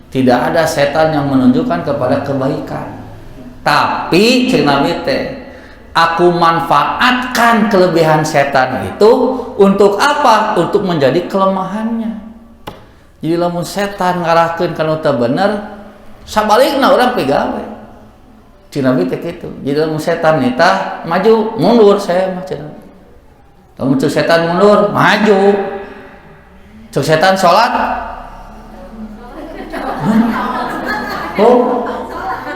Tidak ada setan yang menunjukkan kepada kebaikan, tapi cenah teh aku manfaatkan kelebihan setan itu untuk apa? Untuk menjadi kelemahannya. Jadi lamun setan ngarahkeun kana teu bener sabalikna urang pegawe cenah teh kitu. Jadi lamun setan nitah maju mundur saya mah cenah. Lamun cek setan mundur maju. Cek setan salat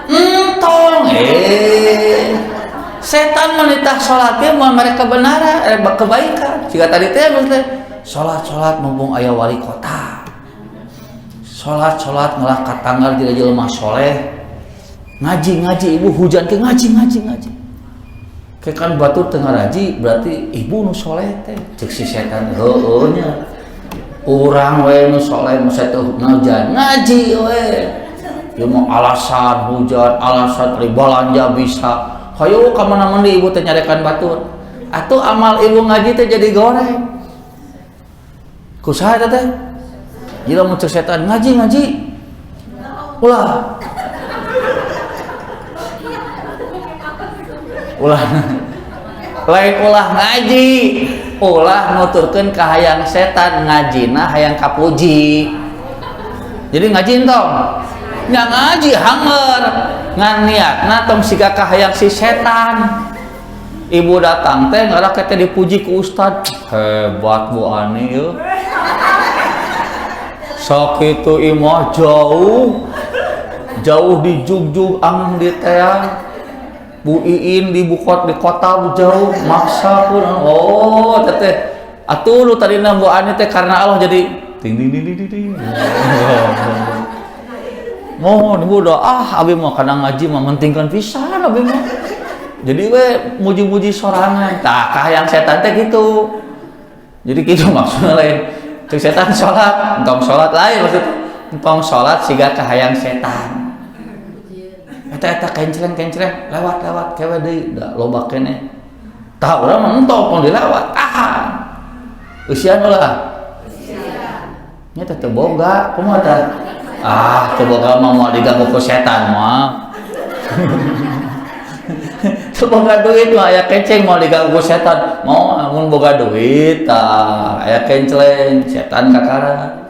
entong setan menitah salat ge mun mereka benaran kebaikan. Jika tadi teh salat mumpung aya wali kota. Salat ngalah ka tanggal dina jelema soleh. Ngaji ibu hujan ke ngaji. Ke kan batur teu ngaraji berarti ibu nu soleh teh. Cek si setan heueuh nya. Urang we nu soleh mah teu hujan ngaji we. Ieu mah alasan hujan, alasan balanja bisa. Hayo ka mana mandi ibu teh nyarekan batur. Atuh amal ibu ngaji teh jadi goreng. Kusaha teh? Jika mau cek setan ngaji ulah lain ulah ngaji ulah nuturkeun ka hayang setan ngajina hayang kapuji. Jadi ngaji entong nya ngaji hanger ngan niatna tong siga ka hayang si setan. Ibu datang teh ngarak teh dipuji ku ustad, hebat Bu Ani yeuh. Sok itu imah jauh di jugjug angin di teang. Bu Iin di kota jauh maksa pun teteh atuh lu tadina Bu Ani teh karena Allah jadi ting mohon ibu doa abi mah kadang ngaji mah mentingkan pisan abi mah jadi we muji-muji sorangan tah kahayang setan teh gitu. Jadi gitu maksudnya lain. Cek setan sholat, entong sholat lain maksudnya. Entong sholat siga kahayang setan. Eta kencreng lewat kewe deui da loba keneh. Tah urang mah entong pon dilewat. Usian ulah. Nya teh boga, kumaha tah? Teu boga mah moal diganggu ku setan mah. Teu boga duit mah aya kenceng moal diganggu ku setan. Mau mun boga duit tah aya kenceng setan kakara.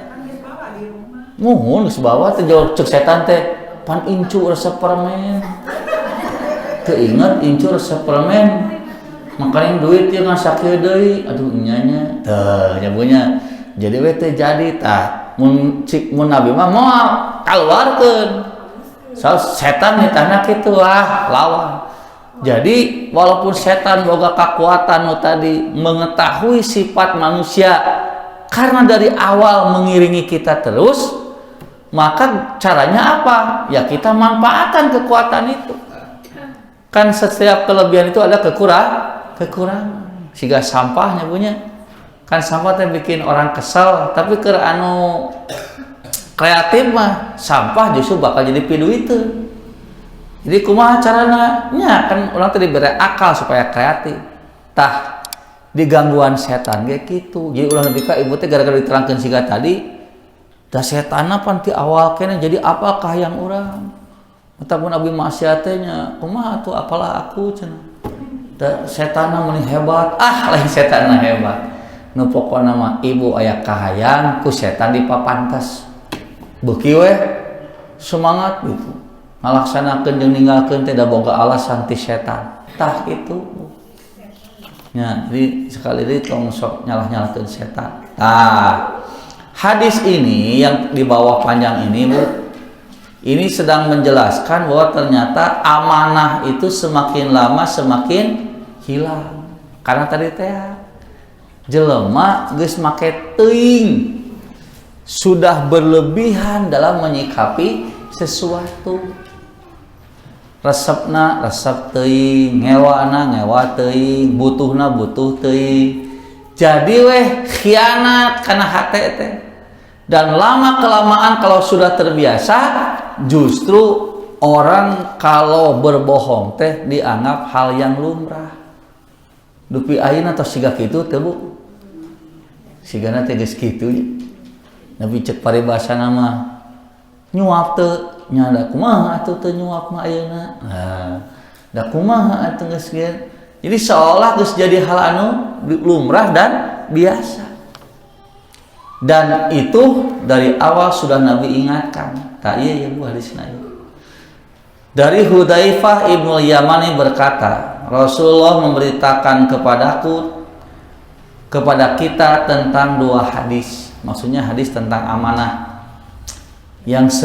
Muhun geus bawa teh jauh cek setan teh pan incu resep permen. Teu inget incu resep permen. Makanya duit yang ngasakieu deui. Aduh nyanya. Teu nyabunya. Jadi we teh jadi tah mun nabi mah moal kaluarkeun. Setan nitahna kitu lawan. Jadi walaupun setan boga kekuatan tadi mengetahui sifat manusia karena dari awal mengiringi kita terus, maka caranya apa? Ya kita manfaatkan kekuatan itu. Kan setiap kelebihan itu ada kekurangan. Siga sampahnya punya. Kan sampah teh bikin orang kesal, tapi keur anu kreatif mah sampah justru bakal jadi pidu itu. Jadi kumaha carana? Nya kan orang tadi beri akal supaya kreatif. Tah di gangguan setan kayak gitu. Jadi ulah nepi ka ibu teh gara-gara diterangkeun siga tadi da setanna pan ti awal kene jadi apakah yang urang ataupun abi maksiat teh nya kumaha atuh apalah aku cenah da setanna meni hebat lain setanna hebat nu pokona mah ibu aya kahayang ku setan dipapantes beuki we semangat gitu ngalaksanakeun jeung ninggalkeun teh da boga alasan ti setan tah kitu nya jadi sekali deui tong sok nyalah-nyalahkeun setan. Hadis ini yang di bawah panjang ini Bu, ini sedang menjelaskan bahwa ternyata amanah itu semakin lama semakin hilang. Karena tadi teh jelema geus make teuing sudah berlebihan dalam menyikapi sesuatu. Resepna resep teuing, ngewana ngewa teuing, butuhna butuh teuing. Jadi khianat kana hate teh. Dan lama kelamaan kalau sudah terbiasa, justru orang kalau berbohong teh dianggap hal yang lumrah. Dupi ayeuna tos siga kitu teh Bu. Sigana teh geus kitu. Nabi cek paribasana mah nyuap teu nya da kumaha atuh teu nyuap mah ayeuna. Da kumaha atuh geus kieu. Jadi seolah geus jadi hal anu lumrah dan biasa. Dan itu dari awal sudah Nabi ingatkan. Tak iya ya Bu hadisna. Dari Hudzaifah ibnu Yamani berkata, Rasulullah memberitakan kepada kita tentang dua hadis. Maksudnya hadis tentang amanah. Yang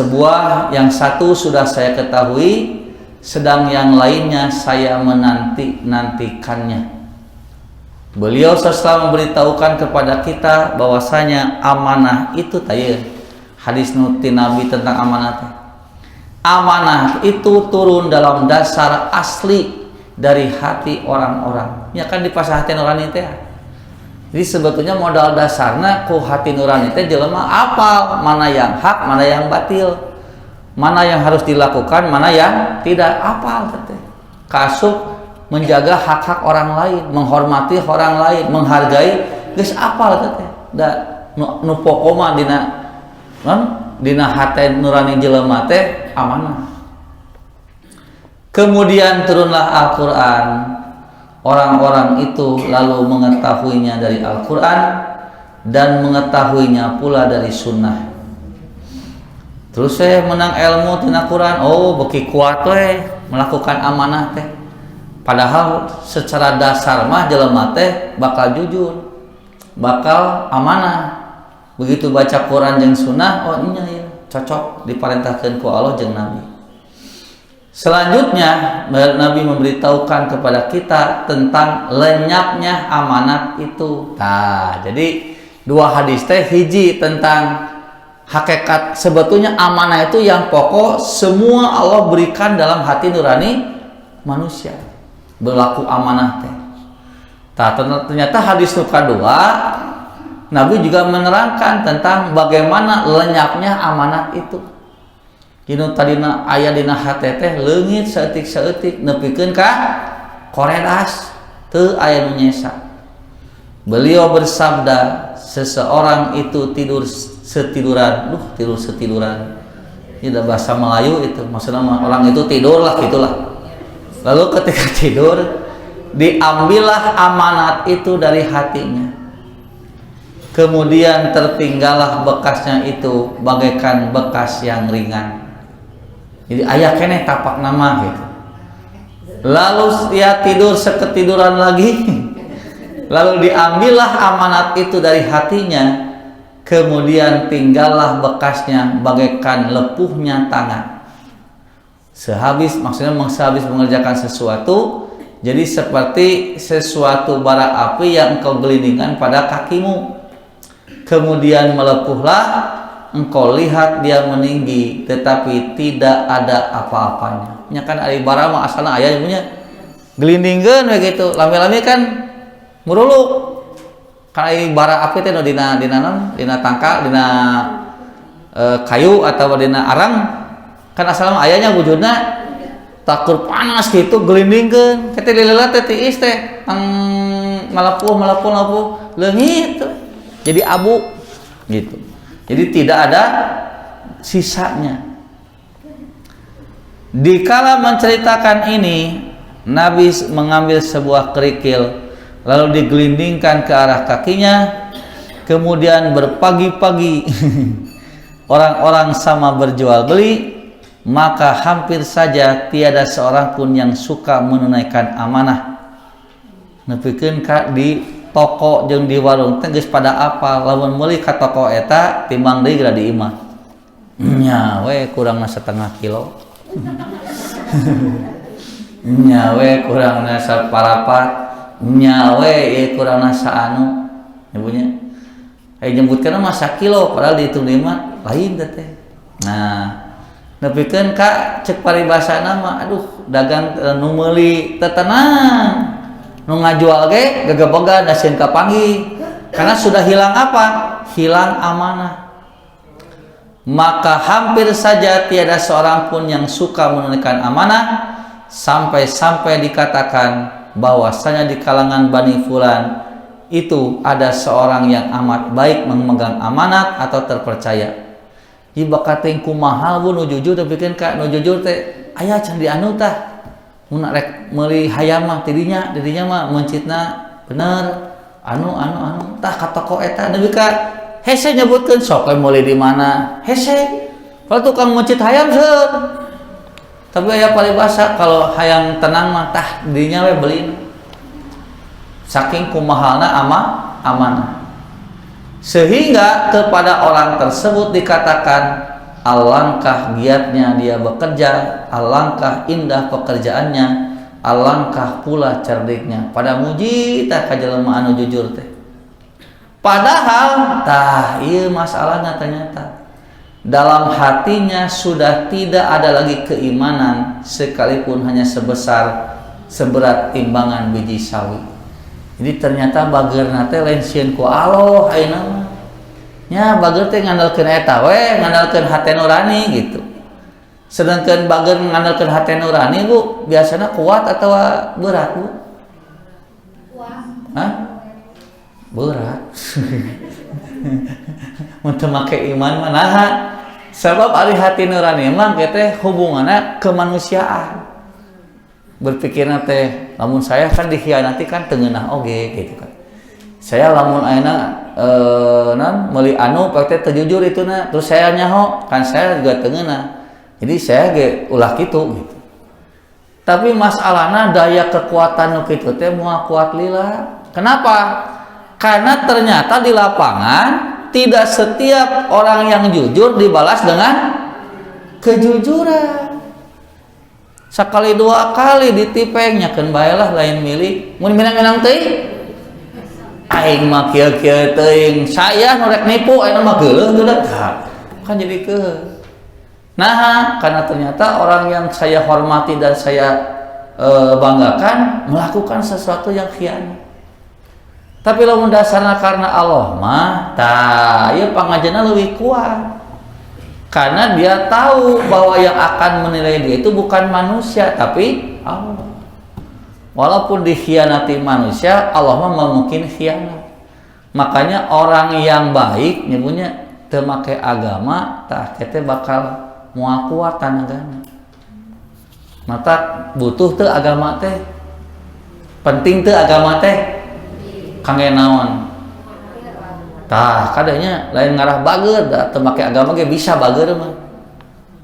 satu sudah saya ketahui, sedang yang lainnya saya menantikannya. Beliau selalu memberitahukan kepada kita bahwasanya amanah itu tayeur. Hadis nuti Nabi tentang amanah. Amanah itu turun dalam dasar asli dari hati orang-orang. Ya kan dipasahkeun orang itu ya. Jadi sebetulnya modal dasarnya ku hati nurani teh jelema apal mana yang hak, mana yang batil. Mana yang harus dilakukan, mana yang tidak apal teh. Kasuk menjaga hak-hak orang lain, menghormati orang lain, menghargai, geus apal teh. Da nu pokoma dina hate nurani jelema teh amanah. Kemudian turunlah Al-Qur'an. Orang-orang itu lalu mengetahuinya dari Al-Qur'an dan mengetahuinya pula dari sunnah. Terus saya menang ilmu tina Quran, beki kuat melakukan amanah teh. Padahal secara dasar mah jelema teh bakal jujur, bakal amanah. Begitu baca Quran jeung sunnah, iya ya, cocok diperintahkeun ku Allah jeung Nabi. Selanjutnya Nabi memberitahukan kepada kita tentang lenyapnya amanat itu. Jadi dua hadis teh hiji tentang hakikat sebetulnya amanah itu yang pokok semua Allah berikan dalam hati nurani manusia. Berlaku amanah teh. Ternyata hadis kedua Nabi juga menerangkan tentang bagaimana lenyapnya amanat itu. Kinu tadina aya dina hate teh leungit saeutik-saeutik nepikeun ka koredas teu aya nu nyesa. Beliau bersabda, seseorang itu tidur setiduran. Tidur setiduran. Ini bahasa Melayu itu, maksudnya orang itu tidur lah gitulah. Lalu ketika tidur diambillah amanat itu dari hatinya. Kemudian tertinggallah bekasnya itu bagaikan bekas yang ringan. Jadi aya keneh tapak nama gitu. Lalu dia tidur seketiduran lagi. Lalu diambillah amanat itu dari hatinya. Kemudian tinggallah bekasnya bagaikan lepuhnya tangan. Sehabis mengerjakan sesuatu, jadi seperti sesuatu bara api yang engkau gelindingkan pada kakimu. Kemudian melepuhlah, engkau lihat dia meninggi, tetapi tidak ada apa-apanya. Nya kan ari bara mah asalna aya punya gelindingkeun begitu. Lami-lami kan muruluk. Kan ari bara api teh dina tangka, dina kayu atau dina arang. Kan asalna ayanya wujudna takur panas gitu gelindingkeun. Teh lilelat teh tiis teh melepuh leungit jadi abu gitu. Jadi tidak ada sisanya. Dikala menceritakan ini, Nabi mengambil sebuah kerikil lalu digelindingkan ke arah kakinya, kemudian berpagi-pagi orang-orang sama berjual beli, maka hampir saja tiada seorang pun yang suka menunaikan amanah. Nepikeun ka di toko jeung di warung teh geus pada apal, lamun meuli ka toko eta timbang deui geura di imah. Nya we kurangna setengah kilo. Nya we kurangna saparapat. Nya we ieu kurangna saanu. Ibunya. Aya nyebutkeun mah sakilo padahal dihitung di imah lain teh. Nah, nepikeun ka cek paribasana mah aduh dagang nu meuli teu tenang. Nu ngajual ge gagah-gagah dasieun ka panggih karena sudah hilang apa? Hilang amanah. Maka hampir saja tiada seorang pun yang suka menunaikan amanah, sampai-sampai dikatakan bahwasanya di kalangan Bani Fulan itu ada seorang yang amat baik memegang amanat atau terpercaya. Ieu bakating kumaha bu nu jujur teh pikeun ka nu jujur teh aya can di anu tah mun rek meuli hayam mah tidinya mah mencitna bener anu tah ka toko eta nepi ka hese nyebutkeun sok we meuli di mana hese kalau tukang mencit hayam seueur tapi aya paribasa kalau hayang tenang mah tah didinya we beulina saking kumahalna amanah sehingga kepada orang tersebut dikatakan alangkah giatnya dia bekerja, alangkah indah pekerjaannya, alangkah pula cerdiknya. Pada muji tah ka jelema anu jujur teh. Padahal tah ieu masalahnya ternyata dalam hatinya sudah tidak ada lagi keimanan sekalipun hanya seberat timbangan biji sawi. Jadi ternyata bageurna teh lain sieun ku Allah ayeuna mah. Nya bager teh ngandalkeun eta we, ngandalkeun hate nurani gitu. Sedangkan bager ngandalkeun hate nurani Bu, biasanya kuat atau berat Bu? Kuat. Hah? Berat. Mun teu make iman mah naha? Sebab ari hati nurani mah teh hubunganna kemanusiaan. Berpikirna teh lamun saya kan dikhianati kan teu ngeunah oge gitu kan. Saya lamun ayeuna meuli anu pake teh jujur ituna terus saya nyaho kan saya juga teu ngeunah. Jadi saya ge ulah kitu gitu. Tapi masalahna daya kekuatan nu kitu teh moal kuat lila. Kenapa? Karena ternyata di lapangan tidak setiap orang yang jujur dibalas dengan kejujuran. Sakali dua kali ditipeng nyakeun bae lah lain milik. Mun menang-menang teuing aing mah kieu-kieu teuing saya nu rek nipu ayeuna mah geuleuh teu da kan jadi keun. Nah, karena ternyata orang yang saya hormati dan saya banggakan melakukan sesuatu yang khianat. Tapi lamun dasarna karena Allah mah tah ieu pangajenna leuwih kuat. Karena dia tahu bahwa yang akan menilai dia itu bukan manusia tapi Allah. Walaupun dikhianati manusia, Allah mah mungkin khianat. Makanya orang yang baik nyebutnya teu make agama, tah teh bakal moal kuat tanagana. Mata butuh teu agama teh? Penting teu agama teh? Kangge naon? Tah kadanya lain ngarah bager da teu make agama ge bisa bager mah.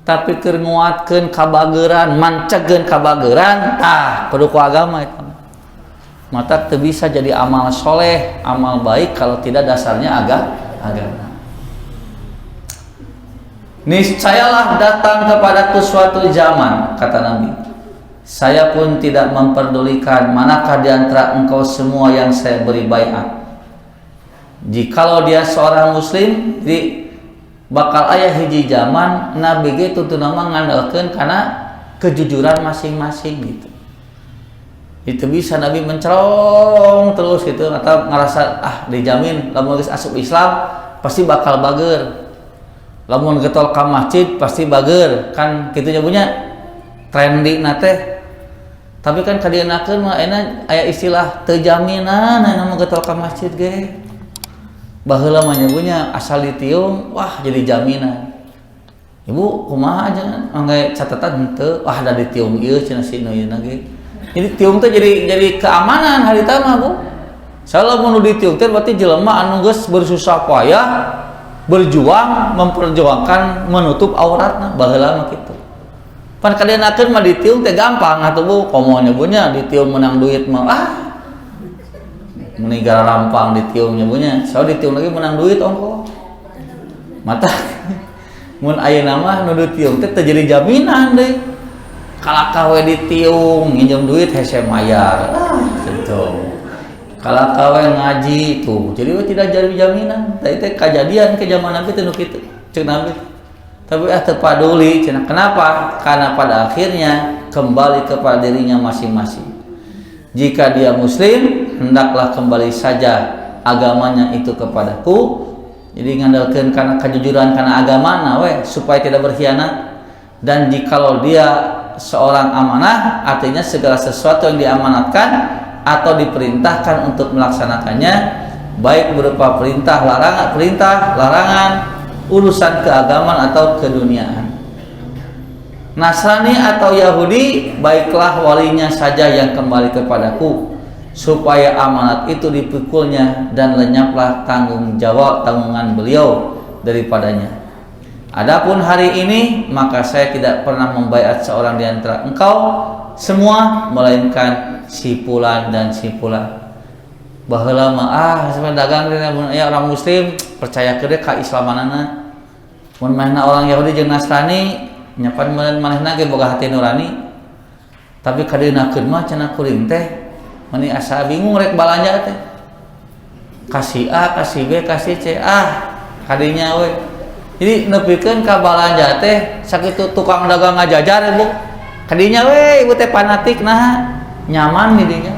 Tapi keur nguatkeun kabageuran, mancegeun kabageuran, tah kudu ku agama eta. Mata teu bisa jadi amal soleh, amal baik kalau tidak dasarnya agama. Niscayalah datang kepadaku suatu zaman, kata Nabi. Saya pun tidak memperdulikan manakah di antara engkau semua yang saya beri baiat. Jikalau dia seorang muslim, jadi bakal aya hiji zaman Nabi ge tutuna mah ngandalkeun kana kejujuran masing-masing gitu. Itu bisa Nabi mencerong terus gitu atau ngerasa dijamin lamun geus asup Islam pasti bakal bager. Lamun getol ka masjid pasti bager kan kitu nya punya trendy na teh. Tapi kan kadienakeun mah aya istilah teu jaminan aya mah getol ka masjid ge. Baheula mah nyebunya asal ditiung wah jadi jaminan. Ibu kumaha aja angge catatan henteu wah da ditiung ieu cenah si neuyeuna ge. Jadi tiung teh jadi keamanan harita mah Bu. Salah mun ditiung teh berarti jelema anu geus bersusah payah berjuang memperjuangkan menutup auratna baheula mah kitu. Pan kadienakeun mah ditiung teh gampang atuh Bu, komo nyebunya ditiung menang duit mah meni gara rampang ditiung nyebunya. Sao ditiung lagi menang duit ongko. Mata mun ayeuna mah nu ditiung teh teu jadi jaminan deui. Kalaka we ditiung nginjem duit hese mayar. Gitu. Kalaka we ngaji tuh. Jadi we tidak jadi jaminan. Tadi teh kejadian ke zaman Nabi teh nu kitu. Ceuk Nabi. Tapi teu paduli cenah. Kenapa? Karena pada akhirnya kembali kepada dirinya masing-masing. Jika dia muslim, hendaklah kembali saja agamanya itu kepadaku. Jadi ngandalkeun kana kejujuran kana agamana we supaya tidak berkhianat. Dan jikalau dia seorang amanah, artinya segala sesuatu yang diamanatkan atau diperintahkan untuk melaksanakannya, baik berupa perintah larangan, urusan keagamaan atau keduniaan. Nasrani atau Yahudi, baiklah walinya saja yang kembali kepadaku, supaya amanat itu dipikulnya dan lenyaplah tanggungan beliau daripadanya. Adapun hari ini, maka saya tidak pernah membaiat seorang di antara engkau semua, melainkan si fulan dan si fulan. Baheula mah sampai dagang ya orang muslim percaya ke ka islamanana. Mun manehna orang Yahudi jeung Nasrani nyapan manehna ge boga hati nurani. Tapi kadeunakeun mah cenah kuring teh meni asa bingung rek balanja teh. Kasih A, kasih B, kasih C, kadinya we. Jadi nepikeun ka balanja teh sakitu tukang dagang ngajajar Bu. Kadinya we ibu teh fanatik nah nyaman di dinya.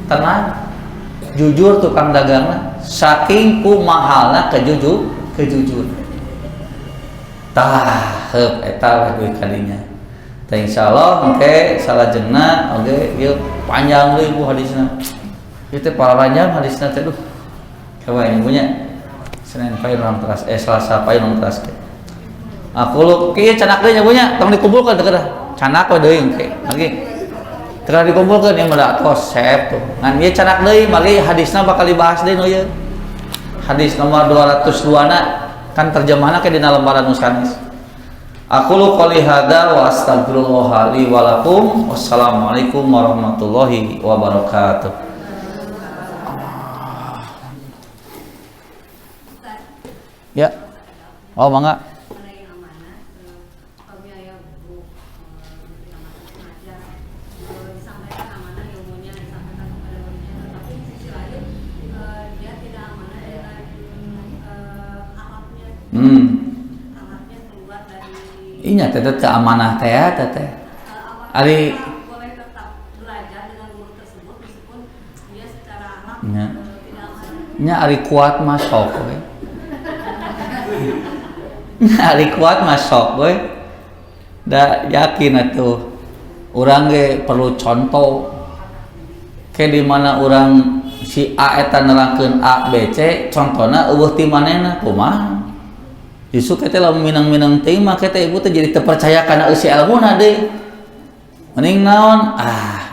Tenang. Jujur tukang dagangna saking ku mahalna kejujur. Tah heup eta we kadinya. Tah insyaallah engke salajengna oge ieu panjang deui Bu hadisna. Ieu teh pararanjang hadisna teh duh. Coba ini punya Senin payun orang teras Selasa payun orang teras. Aku lu kieu canak deui nya punya tong dikumpulkeun teh kada. Canak we deui engke. Lagi telah dikumpulkan yang mada konsep tuh ngan ieu canak deui bagi hadisna bakal dibahas deui nu ieu hadis nomor 202 na kan terjemahna ke dina lembaran nusanis. Aqulu qouli hadza wa astaghfirullah li wa lakum. Wassalamualaikum warahmatullahi wabarakatuh. Ya. Oh mangga. Inya teteh keamanah teh teteh. Ari boleh tetap belajar dengan guru tersebut meskipun dia secara alat tidak aman. Nya ari kuat mah sok we. Ari kuat mah sok we. Da yakin atuh. Urang ge perlu contoh. Ke di mana urang si A eta nerangkeun A B C, contona eueuh ti manehna kumaha? Justru kita lamun minang-minang teh mah kita ibu teh jadi terpercaya karena eusi ilmuna deui. Mending naon?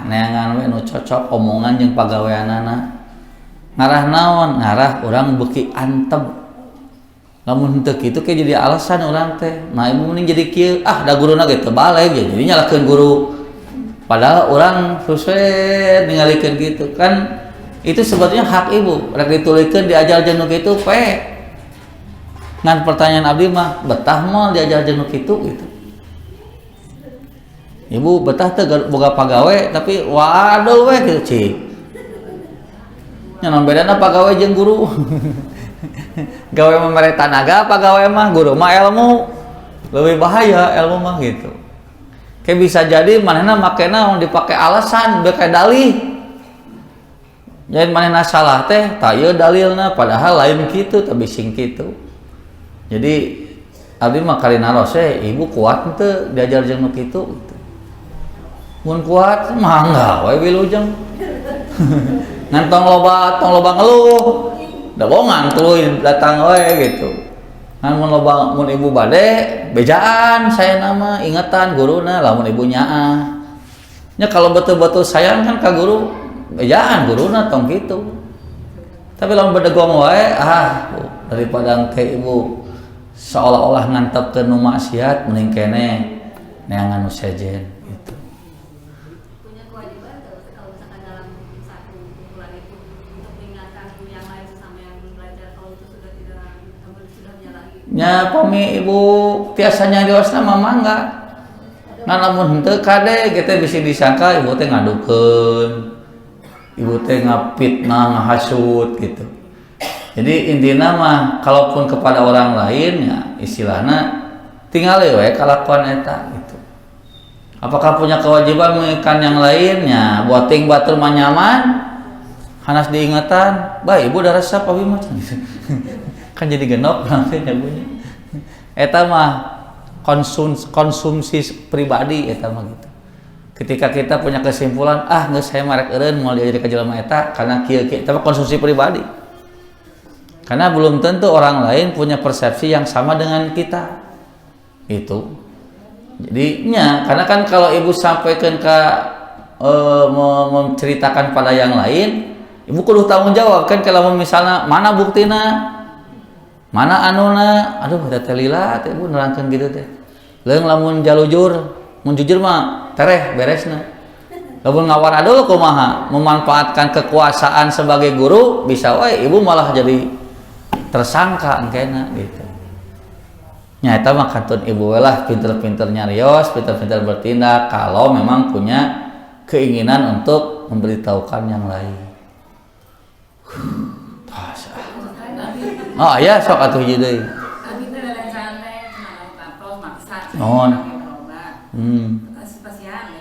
Neangan we nu cocok omongan jeung pagaweanana. Ngarah naon? Ngarah urang beuki antep. Lamun henteu kitu ke jadi alasan urang teh. Nah ibu mending jadi kieu, da guruna ge teu baleg jadi nyalakeun guru. Padahal urang susah ningalikeun gitu kan. Itu sebetulnya hak ibu. Rek ditulikeun diajar jeung nu kitu pe. Ngan pertanyaan abdi mah betah moal diajar jeung kitu gitu. Ibu betah teh boga pagawe tapi waduh we kitu cik. Nya naon bedana pagawe jeung guru? Gawe mah mere tanaga pagawe mah guru mah ilmu. Leuwih bahaya ilmu mah gitu. Kayak bisa jadi manehna makena dipake alasan beuki dalih. Jadi manehna salah teh tah ieu dalilna padahal lain kitu teh bising kitu. Jadi abdi mah kali naros ibu kuat teu diajar jeung nu kitu gitu. mun kuat mangga we wilujeng ngantong loba ngeluh da bohongan tuluy datang we gitu kan mun loba mun ibu bade bejaan saya nama ingatan guruna lamun ibu nyaah nya kalau betul-betul sayang kan ka guru bejaan guruna tong gitu tapi lamun bedegong wae daripada engke ibu seolah-olah ngantepkeun nu maksiat mending kene neangan nu sejen gitu. Punya kewajiban kalau misalkan dalam satu kumpulan itu untuk mengingatkan yang lain sesama yang belajar kalau itu sudah menyalahi. Nya pami ibu biasanya diosna mah enggak. Ngan lamun henteu kade kita bisa disangka ibu teh ngadukeun. Ibu teh ngapitnah, ngahasut gitu. Jadi intinya mah kalaupun kepada orang lain ya istilahnya tinggal we kalakuan eta gitu. Apakah punya kewajiban mengingatkan yang lainnya buat ting batur mah nyaman hanas diingatan bae ibu da resep abi mah kan jadi genop nanti nyabunya eta mah konsumsi pribadi eta mah gitu. Ketika kita punya kesimpulan geus saya marek eureun moal diajari ka jelema eta karena kieu eta konsumsi pribadi. Karena belum tentu orang lain punya persepsi yang sama dengan kita. Itu. Jadinya, karena kan kalau ibu sampaikan ke menceritakan pada yang lain, ibu kudu tanggung jawab kan kalau misalnya mana buktina, mana anuna, aduh teh lila teh ibu nerangkeun gitu teh. Leung lamun jalujur, mun jujur mah tereh beresna. Lamun ngawar adul kumaha, memanfaatkan kekuasaan sebagai guru bisa wae ibu malah jadi tersangka engkena gitu. Nya eta mah kantun ibu lah pinter-pinter nyarios, pinter-pinter bertindak kalau memang punya keinginan untuk memberitahukan yang lain. Oh ya sok atuh hiji deui. Abi teh lain santai cenah tapos maksa. Naon? Spesial nya.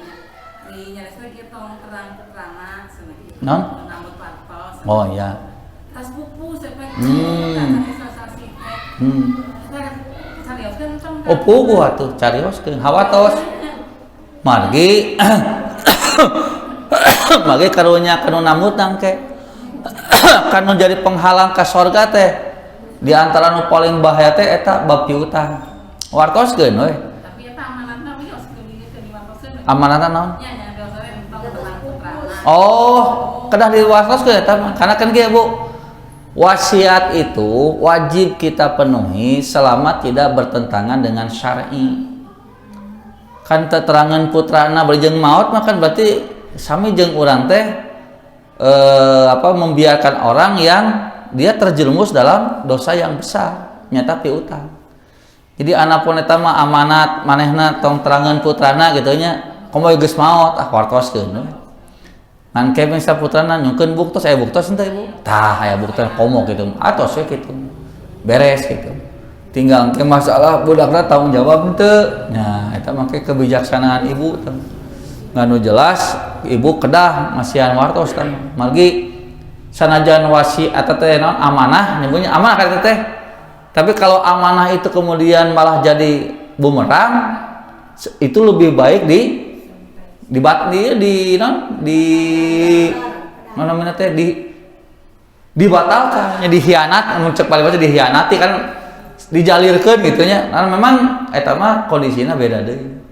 Di nyaris ge tong terang-terangna cenah kitu. Naon? Nambut patos. Oh iya. Tas pupu sampai Oh puguh atuh carioskeun hawatos. Margi margi karunya kanu namutang ke kanu jadi penghalang ka sorga teh di antara nu paling bahaya teh eta bab piutang. Wartoskeun we. Tapi eta amanatna wioskeun di dieu diwartoskeun. Amanatna naon? Nya nya biasana tong terang-terang. Oh, kedah diwartoskeun eta mah. Karena kan kieu Bu. Wasiat itu wajib kita penuhi selama tidak bertentangan dengan syar'i. Kan teterangan putrana berjeng maut maka berarti sami jeung urang teh membiarkan orang yang dia terjerumus dalam dosa yang besar, nyata piutang. Jadi anapun eta mah amanat manehna tong terangan putrana gitu nya, komo geus maot wartoskeun we. Ngan kepeng saputrana nyungkeun buktos buktos henteu ibu tah aya buktos komo gitu atos we kitu beres gitu tinggal ke masalah budakna tanggung jawab henteu nah eta make kebijaksanaan ibu nganu jelas ibu kedah masihan wartos kan margi sanajan wasiat teh naon amanah nyebutnya amanah kan teh tapi kalau amanah itu kemudian malah jadi bumerang itu lebih baik dibatalkan nya dihianat mun cek paling baca dihianati kan dijalirkeun gitu nya karena memang eta mah kondisina beda deui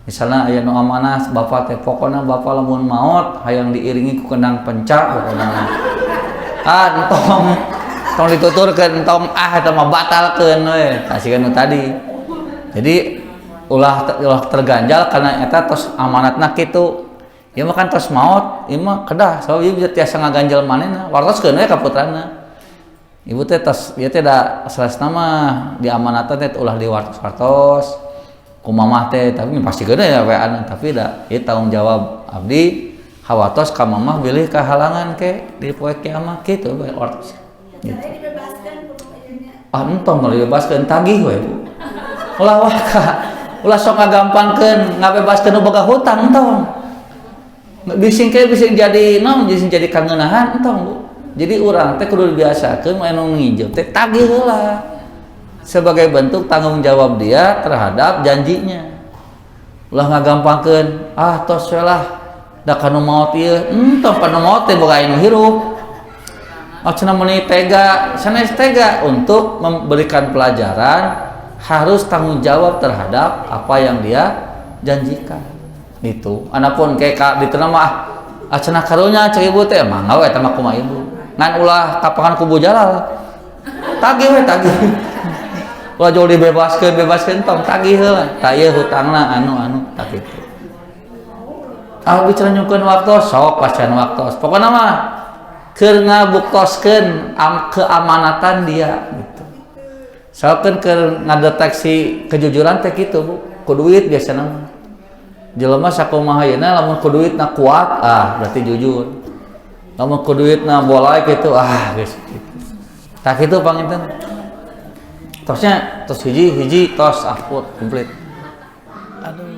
misalnya aya nu amanah bapak teh pokona bapak lamun maot hayang diiringi ku kendang penca pokona tong dituturkeun tong eta mah batalkeun we kasihkeun nu tadi jadi ulah terganjal karena eta tos amanatna kitu ieu mah kan tos maot ieu mah kedah sabab ieu bisa tiasa ngaganjal manehna wartoskeun we ka putrana ibu teh tos ieu teh da saresna mah diamanatna teh ulah diwartos-wartos ku mamah teh tapi pasti gede ya wean tapi da ieu tanggung jawab abdi hawatos ka mamah bilih ka halangan ke di poe kiamat kitu we wartos gitu. Entong dibebaskeun tagih we Bu ulah waka ulah sok ngagampangkeun ngabebaskeun nu boga hutang entong. Bising jadi naon bising jadi kangeunahan entong Bu. Jadi urang teh kudu dibiasakeun anu nginjem teh tagih heula. Sebagai bentuk tanggung jawab dia terhadap janjinya. ulah ngagampangkeun tos we lah da kanu maot ieu tempat nu maot teh boga anu hirup cenah meuni tega sanes tega untuk memberikan pelajaran harus tanggung jawab terhadap apa yang dia janjikan itu anapun kayak diterima mah cenah karunya cek ibu teh mangga we eta mah kumaha ibu ngan ulah kapangan kubu jalal tagih we tagih ulah jauh dibebaskeun tong tagih heula ta ieu hutangna anu tak kitu bicara nyukeun waktos sok pacan waktos pokona mah keur ngabuktoskeun keamanatan dia gitu soalkan keur ngadeteksi kejujuran teh kitu Bu ku duit biasana mah jelema sakumaha yeuna lamun ku duitna kuat berarti jujur lamun ku duitna bolai kitu geus kitu tak kitu panginten tosnya tos hiji tos komplit aduh